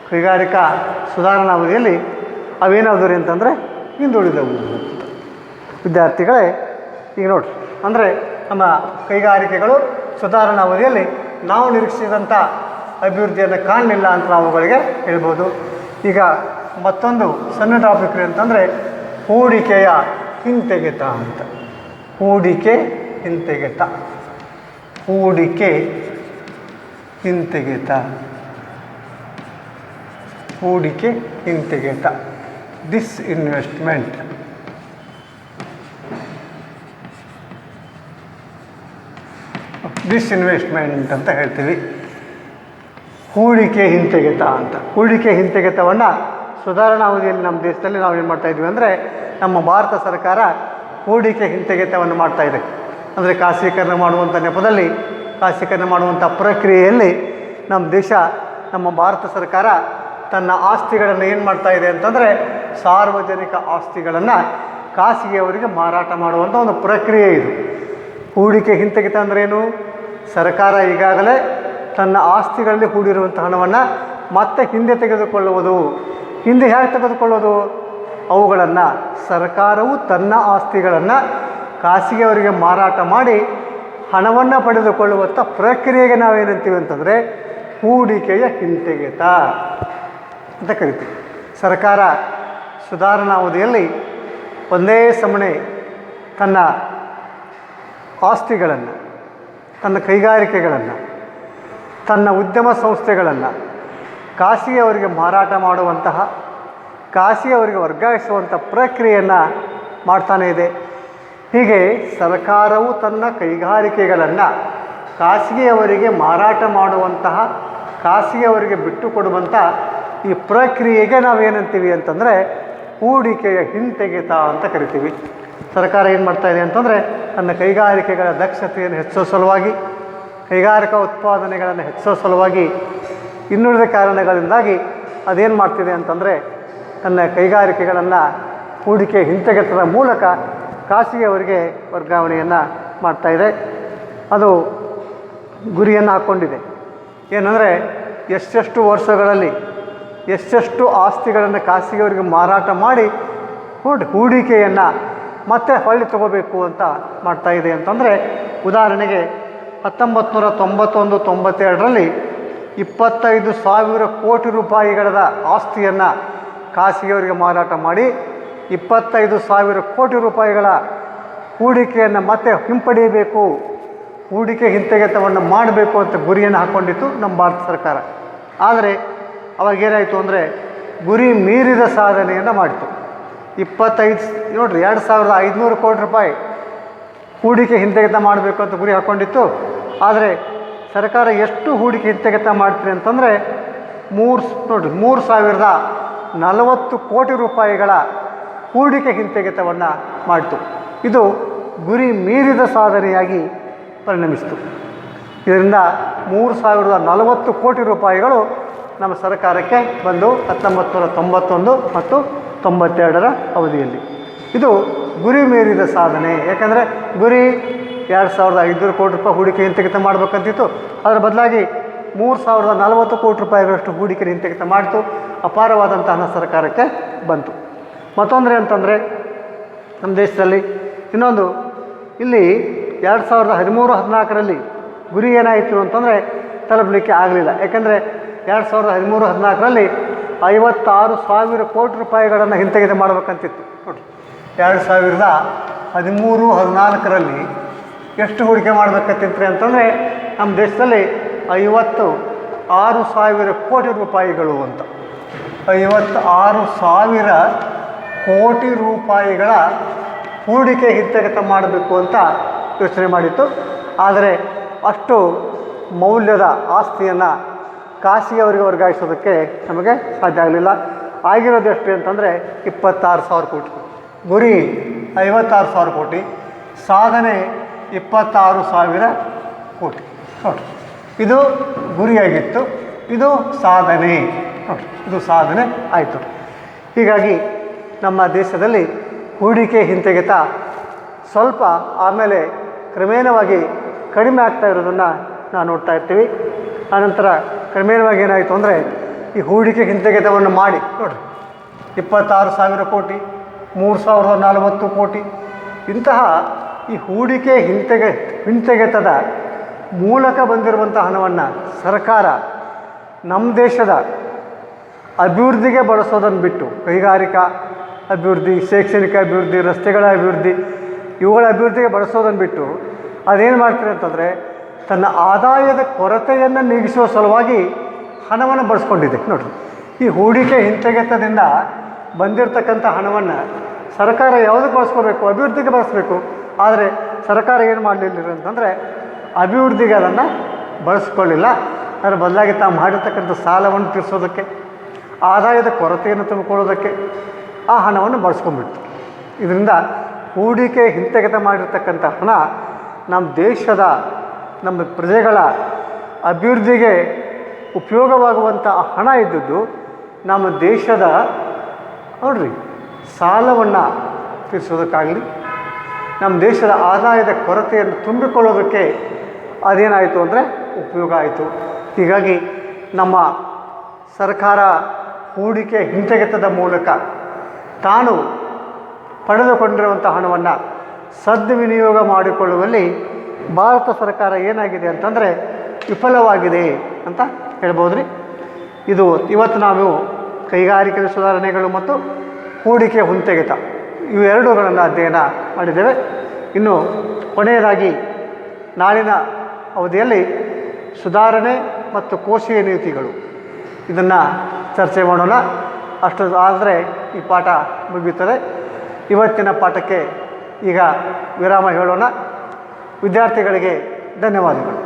ಕೈಗಾರಿಕಾ ಸುಧಾರಣಾ ಅವಧಿಯಲ್ಲಿ ಅವೇನಾದವು ರೀ ಅಂತಂದರೆ ಹಿಂದುಳಿದವು ಅಂತ. ವಿದ್ಯಾರ್ಥಿಗಳೇ ಈಗ ನೋಡಿರಿ, ಅಂದರೆ ನಮ್ಮ ಕೈಗಾರಿಕೆಗಳು ಸುಧಾರಣಾ ಅವಧಿಯಲ್ಲಿ ನಾವು ನಿರೀಕ್ಷಿಸಿದಂಥ ಅಭಿವೃದ್ಧಿಯನ್ನು ಕಾಣಲಿಲ್ಲ ಅಂತ ನಾವುಗಳಿಗೆ ಹೇಳ್ಬೋದು. ಈಗ ಮತ್ತೊಂದು ಸಣ್ಣ ಟಾಪಿಕ್ ರೀ ಅಂತಂದರೆ ಹೂಡಿಕೆಯ ಹಿಂತೆಗೆತ ಅಂತ. ಹೂಡಿಕೆ ಹಿಂತೆಗೆತ ಡಿಸ್ಇನ್ವೆಸ್ಟ್ಮೆಂಟ್. ಡಿಸ್ಇನ್ವೆಸ್ಟ್ಮೆಂಟ್ ಅಂತ ಹೇಳ್ತೀವಿ. ಹೂಡಿಕೆ ಹಿಂತೆಗೆತ ಅಂತ. ಹೂಡಿಕೆ ಹಿಂತೆಗೆತವನ್ನು ಸುಧಾರಣಾ ಅವಧಿಯಲ್ಲಿ ನಮ್ಮ ದೇಶದಲ್ಲಿ ನಾವು ಏನು ಮಾಡ್ತಾಯಿದ್ವಿ ಅಂದರೆ ನಮ್ಮ ಭಾರತ ಸರ್ಕಾರ ಹೂಡಿಕೆ ಹಿಂತೆಗೆತವನ್ನು ಮಾಡ್ತಾಯಿದೆ. ಅಂದರೆ ಖಾಸಗೀಕರಣ ಮಾಡುವಂಥ ನೆಪದಲ್ಲಿ ಖಾಸಗೀಕರಣ ಮಾಡುವಂಥ ಪ್ರಕ್ರಿಯೆಯಲ್ಲಿ ನಮ್ಮ ಭಾರತ ಸರ್ಕಾರ ತನ್ನ ಆಸ್ತಿಗಳನ್ನು ಏನು ಮಾಡ್ತಾಯಿದೆ ಅಂತಂದರೆ ಸಾರ್ವಜನಿಕ ಆಸ್ತಿಗಳನ್ನು ಖಾಸಗಿಯವರಿಗೆ ಮಾರಾಟ ಮಾಡುವಂಥ ಒಂದು ಪ್ರಕ್ರಿಯೆ ಇದು. ಹೂಡಿಕೆ ಹಿಂತೆಗೆತ ಅಂದ್ರೇನು? ಸರ್ಕಾರ ಈಗಾಗಲೇ ತನ್ನ ಆಸ್ತಿಗಳಲ್ಲಿ ಹೂಡಿರುವಂಥ ಹಣವನ್ನು ಮತ್ತೆ ಹಿಂದೆ ತೆಗೆದುಕೊಳ್ಳುವುದು. ಹಿಂದೆ ಹೇಗೆ ತೆಗೆದುಕೊಳ್ಳೋದು? ಅವುಗಳನ್ನು ಸರ್ಕಾರವು ತನ್ನ ಆಸ್ತಿಗಳನ್ನು ಖಾಸಗಿಯವರಿಗೆ ಮಾರಾಟ ಮಾಡಿ ಹಣವನ್ನು ಪಡೆದುಕೊಳ್ಳುವಂಥ ಪ್ರಕ್ರಿಯೆಗೆ ನಾವೇನಂತೀವಿ ಅಂತಂದರೆ ಹೂಡಿಕೆಯ ಹಿಂತೆಗೆತ ಅಂತ ಕರಿತೀವಿ. ಸರ್ಕಾರ ಸುಧಾರಣಾ ಅವಧಿಯಲ್ಲಿ ಒಂದೇ ಸಮನೆ ತನ್ನ ಆಸ್ತಿಗಳನ್ನು, ತನ್ನ ಕೈಗಾರಿಕೆಗಳನ್ನು, ತನ್ನ ಉದ್ಯಮ ಸಂಸ್ಥೆಗಳನ್ನು ಖಾಸಗಿಯವರಿಗೆ ಮಾರಾಟ ಮಾಡುವಂತಹ, ಖಾಸಗಿಯವರಿಗೆ ವರ್ಗಾಯಿಸುವಂಥ ಪ್ರಕ್ರಿಯೆಯನ್ನು ಮಾಡ್ತಾನೇ ಇದೆ. ಹೀಗೆ ಸರ್ಕಾರವು ತನ್ನ ಕೈಗಾರಿಕೆಗಳನ್ನು ಖಾಸಗಿಯವರಿಗೆ ಮಾರಾಟ ಮಾಡುವಂತಹ, ಖಾಸಗಿಯವರಿಗೆ ಬಿಟ್ಟು ಕೊಡುವಂಥ ಈ ಪ್ರಕ್ರಿಯೆಗೆ ನಾವೇನಂತೀವಿ ಅಂತಂದರೆ ಹೂಡಿಕೆಯ ಹಿಂತೆಗೆತ ಅಂತ ಕರಿತೀವಿ. ಸರ್ಕಾರ ಏನು ಮಾಡ್ತಾಯಿದೆ ಅಂತಂದರೆ ತನ್ನ ಕೈಗಾರಿಕೆಗಳ ದಕ್ಷತೆಯನ್ನು ಹೆಚ್ಚಿಸೋ ಸಲುವಾಗಿ, ಕೈಗಾರಿಕಾ ಉತ್ಪಾದನೆಗಳನ್ನು ಹೆಚ್ಚಿಸೋ ಸಲುವಾಗಿ, ಇನ್ನುಳಿದ ಕಾರಣಗಳಿಂದಾಗಿ ಅದೇನು ಮಾಡ್ತಿದೆ ಅಂತಂದರೆ ತನ್ನ ಕೈಗಾರಿಕೆಗಳನ್ನು ಹೂಡಿಕೆ ಹಿಂತೆಗೆತದ ಮೂಲಕ ಖಾಸಗಿಯವರಿಗೆ ವರ್ಗಾವಣೆಯನ್ನು ಮಾಡ್ತಾಯಿದೆ. ಅದು ಗುರಿಯನ್ನು ಹಾಕ್ಕೊಂಡಿದೆ. ಏನಂದರೆ ಎಷ್ಟೆಷ್ಟು ವರ್ಷಗಳಲ್ಲಿ ಎಷ್ಟೆಷ್ಟು ಆಸ್ತಿಗಳನ್ನು ಖಾಸಗಿಯವರಿಗೆ ಮಾರಾಟ ಮಾಡಿ ಹೂಡಿಕೆಯನ್ನು ಮತ್ತೆ ಹೊಳ್ಳಿ ತಗೋಬೇಕು ಅಂತ ಮಾಡ್ತಾಯಿದೆ ಅಂತಂದರೆ, ಉದಾಹರಣೆಗೆ 1991-92ರಲ್ಲಿ 25,000 ಕೋಟಿ ರೂಪಾಯಿಗಳ ಆಸ್ತಿಯನ್ನು ಖಾಸಗಿಯವರಿಗೆ ಮಾರಾಟ ಮಾಡಿ 25,000 ಕೋಟಿ ರೂಪಾಯಿಗಳ ಹೂಡಿಕೆಯನ್ನು ಮತ್ತೆ ಹಿಂಪಡೆಯಬೇಕು, ಹೂಡಿಕೆ ಹಿಂತೆಗೆತವನ್ನು ಮಾಡಬೇಕು ಅಂತ ಗುರಿಯನ್ನು ಹಾಕ್ಕೊಂಡಿತ್ತು ನಮ್ಮ ಭಾರತ ಸರ್ಕಾರ. ಆದರೆ ಅವಾಗೇನಾಯಿತು ಅಂದರೆ ಗುರಿ ಮೀರಿದ ಸಾಧನೆಯನ್ನು ಮಾಡಿತು. 2,500 ಕೋಟಿ ರೂಪಾಯಿ ಹೂಡಿಕೆ ಹಿಂತೆಗೆತ ಮಾಡಬೇಕು ಅಂತ ಗುರಿ ಹಾಕ್ಕೊಂಡಿತ್ತು. ಆದರೆ ಸರ್ಕಾರ ಎಷ್ಟು ಹೂಡಿಕೆ ಹಿಂತೆಗೆತ ಮಾಡ್ತೀರಿ ಅಂತಂದರೆ 3,040 ಕೋಟಿ ರೂಪಾಯಿಗಳ ಹೂಡಿಕೆ ಹಿಂತೆಗೆತವನ್ನು ಮಾಡಿತು. ಇದು ಗುರಿ ಮೀರಿದ ಸಾಧನೆಯಾಗಿ ಪರಿಣಮಿಸಿತು. ಇದರಿಂದ 3,040 ಕೋಟಿ ರೂಪಾಯಿಗಳು ನಮ್ಮ ಸರ್ಕಾರಕ್ಕೆ ಬಂದು 1991 ಮತ್ತು 92ರ ಅವಧಿಯಲ್ಲಿ. ಇದು ಗುರಿ ಮೀರಿದ ಸಾಧನೆ. ಯಾಕಂದರೆ ಗುರಿ 2,500 ಕೋಟಿ ರೂಪಾಯಿ ಹೂಡಿಕೆ ಹಿಂತೆಗೆತ ಮಾಡಬೇಕಂತಿತ್ತು. ಅದರ ಬದಲಾಗಿ 3,040 ಕೋಟಿ ರೂಪಾಯಿಗಳಷ್ಟು ಹೂಡಿಕೆ ಹಿಂತೆಗೆತ ಮಾಡಿತು. ಅಪಾರವಾದಂಥ ಹಣ ಸರ್ಕಾರಕ್ಕೆ ಬಂತು. ಮತ್ತೊಂದರೆ ಅಂತಂದರೆ ನಮ್ಮ ದೇಶದಲ್ಲಿ ಇನ್ನೊಂದು, ಇಲ್ಲಿ 2013-14ರಲ್ಲಿ ಗುರಿ ಏನಾಯಿತು ಅಂತಂದರೆ ತಲುಪಲಿಕ್ಕೆ ಆಗಲಿಲ್ಲ. ಯಾಕಂದರೆ 2013-14ರಲ್ಲಿ 56,000 ಕೋಟಿ ರೂಪಾಯಿಗಳನ್ನು ಹಿಂತೆಗೆತ ಮಾಡಬೇಕಂತಿತ್ತು. ನೋಡಿ, 2013-14ರಲ್ಲಿ ಎಷ್ಟು ಹೂಡಿಕೆ ಮಾಡಬೇಕಂತಿತ್ತು ಅಂತಂದರೆ ನಮ್ಮ ದೇಶದಲ್ಲಿ 56,000 ಕೋಟಿ ರೂಪಾಯಿಗಳು ಅಂತ. 56,000 ಕೋಟಿ ರೂಪಾಯಿಗಳ ಹೂಡಿಕೆ ಹಿಂತೆಗೆತ ಮಾಡಬೇಕು ಅಂತ ಯೋಚನೆ ಮಾಡಿತ್ತು. ಆದರೆ ಅಷ್ಟು ಮೌಲ್ಯದ ಆಸ್ತಿಯನ್ನು ಖಾಸಗಿಯವರಿಗೆ ವರ್ಗಾಯಿಸೋದಕ್ಕೆ ನಮಗೆ ಸಾಧ್ಯ ಆಗಲಿಲ್ಲ. ಆಗಿರೋದು ಎಷ್ಟು ಅಂತಂದರೆ 26,000 ಕೋಟಿ. ಗುರಿ 56,000 ಕೋಟಿ, ಸಾಧನೆ 26,000 ಕೋಟಿ ನೋಡಿರಿ. ಇದು ಗುರಿಯಾಗಿತ್ತು, ಇದು ಸಾಧನೆ ನೋಡಿರಿ, ಇದು ಸಾಧನೆ ಆಯಿತು. ಹೀಗಾಗಿ ನಮ್ಮ ದೇಶದಲ್ಲಿ ಹೂಡಿಕೆ ಹಿಂತೆಗೆತ ಸ್ವಲ್ಪ ಆಮೇಲೆ ಕ್ರಮೇಣವಾಗಿ ಕಡಿಮೆ ಆಗ್ತಾ ಇರೋದನ್ನು ನಾವು ನೋಡ್ತಾ ಇರ್ತೀವಿ. ಆನಂತರ ಕ್ರಮೇಣವಾಗಿ ಏನಾಯಿತು ಅಂದರೆ ಈ ಹೂಡಿಕೆ ಹಿಂತೆಗೆತವನ್ನು ಮಾಡಿ ನೋಡಿರಿ 26,000 ಕೋಟಿ, 3,040 ಕೋಟಿ ಇಂತಹ ಈ ಹೂಡಿಕೆ ಹಿಂತೆಗೆತದ ಮೂಲಕ ಬಂದಿರುವಂಥ ಹಣವನ್ನು ಸರ್ಕಾರ ನಮ್ಮ ದೇಶದ ಅಭಿವೃದ್ಧಿಗೆ ಬಳಸೋದನ್ನು ಬಿಟ್ಟು ಕೈಗಾರಿಕಾ ಅಭಿವೃದ್ಧಿ, ಶೈಕ್ಷಣಿಕ ಅಭಿವೃದ್ಧಿ, ರಸ್ತೆಗಳ ಅಭಿವೃದ್ಧಿ ಇವುಗಳ ಅಭಿವೃದ್ಧಿಗೆ ಬಳಸೋದನ್ನು ಬಿಟ್ಟು ಅದೇನು ಮಾಡ್ತಾರೆ ಅಂತಂದರೆ ತನ್ನ ಆದಾಯದ ಕೊರತೆಯನ್ನು ನೀಗಿಸುವ ಸಲುವಾಗಿ ಹಣವನ್ನು ಬಳಸ್ಕೊಂಡಿದೆ ನೋಡಿರಿ. ಈ ಹೂಡಿಕೆ ಹಿಂತೆಗೆತದಿಂದ ಬಂದಿರತಕ್ಕಂಥ ಹಣವನ್ನು ಸರ್ಕಾರ ಯಾವುದಕ್ಕೆ ಬಳಸ್ಕೋಬೇಕು? ಅಭಿವೃದ್ಧಿಗೆ ಬಳಸಬೇಕು. ಆದರೆ ಸರ್ಕಾರ ಏನು ಮಾಡಲಿಲ್ಲ ಅಂತಂದರೆ ಅಭಿವೃದ್ಧಿಗೆ ಅದನ್ನು ಬಳಸ್ಕೊಳ್ಳಿಲ್ಲ. ಅದರ ಬದಲಾಗಿ ತಾವು ಮಾಡಿರ್ತಕ್ಕಂಥ ಸಾಲವನ್ನು ತೀರಿಸೋದಕ್ಕೆ, ಆದಾಯದ ಕೊರತೆಯನ್ನು ತುಂಬಿಕೊಳ್ಳೋದಕ್ಕೆ ಆ ಹಣವನ್ನು ಬಳಸ್ಕೊಂಡ್ಬಿಡ್ತು. ಇದರಿಂದ ಹೂಡಿಕೆ ಹಿಂತೆಗೆತ ಮಾಡಿರ್ತಕ್ಕಂಥ ಹಣ ನಮ್ಮ ದೇಶದ, ನಮ್ಮ ಪ್ರಜೆಗಳ ಅಭಿವೃದ್ಧಿಗೆ ಉಪಯೋಗವಾಗುವಂಥ ಹಣ ಇದ್ದದ್ದು ನಮ್ಮ ದೇಶದ ನೋಡ್ರಿ ಸಾಲವನ್ನು ತೀರಿಸೋದಕ್ಕಾಗಲಿ, ನಮ್ಮ ದೇಶದ ಆದಾಯದ ಕೊರತೆಯನ್ನು ತುಂಬಿಕೊಳ್ಳೋದಕ್ಕೆ ಅದೇನಾಯಿತು ಅಂದರೆ ಉಪಯೋಗ ಆಯಿತು. ಹೀಗಾಗಿ ನಮ್ಮ ಸರ್ಕಾರ ಹೂಡಿಕೆ ಹಿಂತೆಗೆತದ ಮೂಲಕ ತಾನು ಪಡೆದುಕೊಂಡಿರುವಂಥ ಹಣವನ್ನು ಸದ್ವಿನಿಯೋಗ ಮಾಡಿಕೊಳ್ಳುವಲ್ಲಿ ಭಾರತ ಸರ್ಕಾರ ಏನಾಗಿದೆ ಅಂತಂದರೆ ವಿಫಲವಾಗಿದೆ ಅಂತ ಹೇಳ್ಬೋದು ರೀ. ಇದು ಇವತ್ತು ನಾವು ಕೈಗಾರಿಕೆ ಸುಧಾರಣೆಗಳು ಮತ್ತು ಹೂಡಿಕೆ ಹಿಂತೆಗೆತ ಇವೆರಡುಗಳನ್ನು ಅಧ್ಯಯನ ಮಾಡಿದ್ದೇವೆ. ಇನ್ನು ಕೊನೆಯದಾಗಿ ನಾಳಿನ ಅವಧಿಯಲ್ಲಿ ಸುಧಾರಣೆ ಮತ್ತು ಕೋಶೀಯ ನೀತಿಗಳು ಇದನ್ನು ಚರ್ಚೆ ಮಾಡೋಣ. ಅಷ್ಟು ಆದರೆ ಈ ಪಾಠ ಮುಗಿಯುತ್ತದೆ. ಇವತ್ತಿನ ಪಾಠಕ್ಕೆ ಈಗ ವಿರಾಮ ಹೇಳೋಣ. ವಿದ್ಯಾರ್ಥಿಗಳಿಗೆ ಧನ್ಯವಾದಗಳು.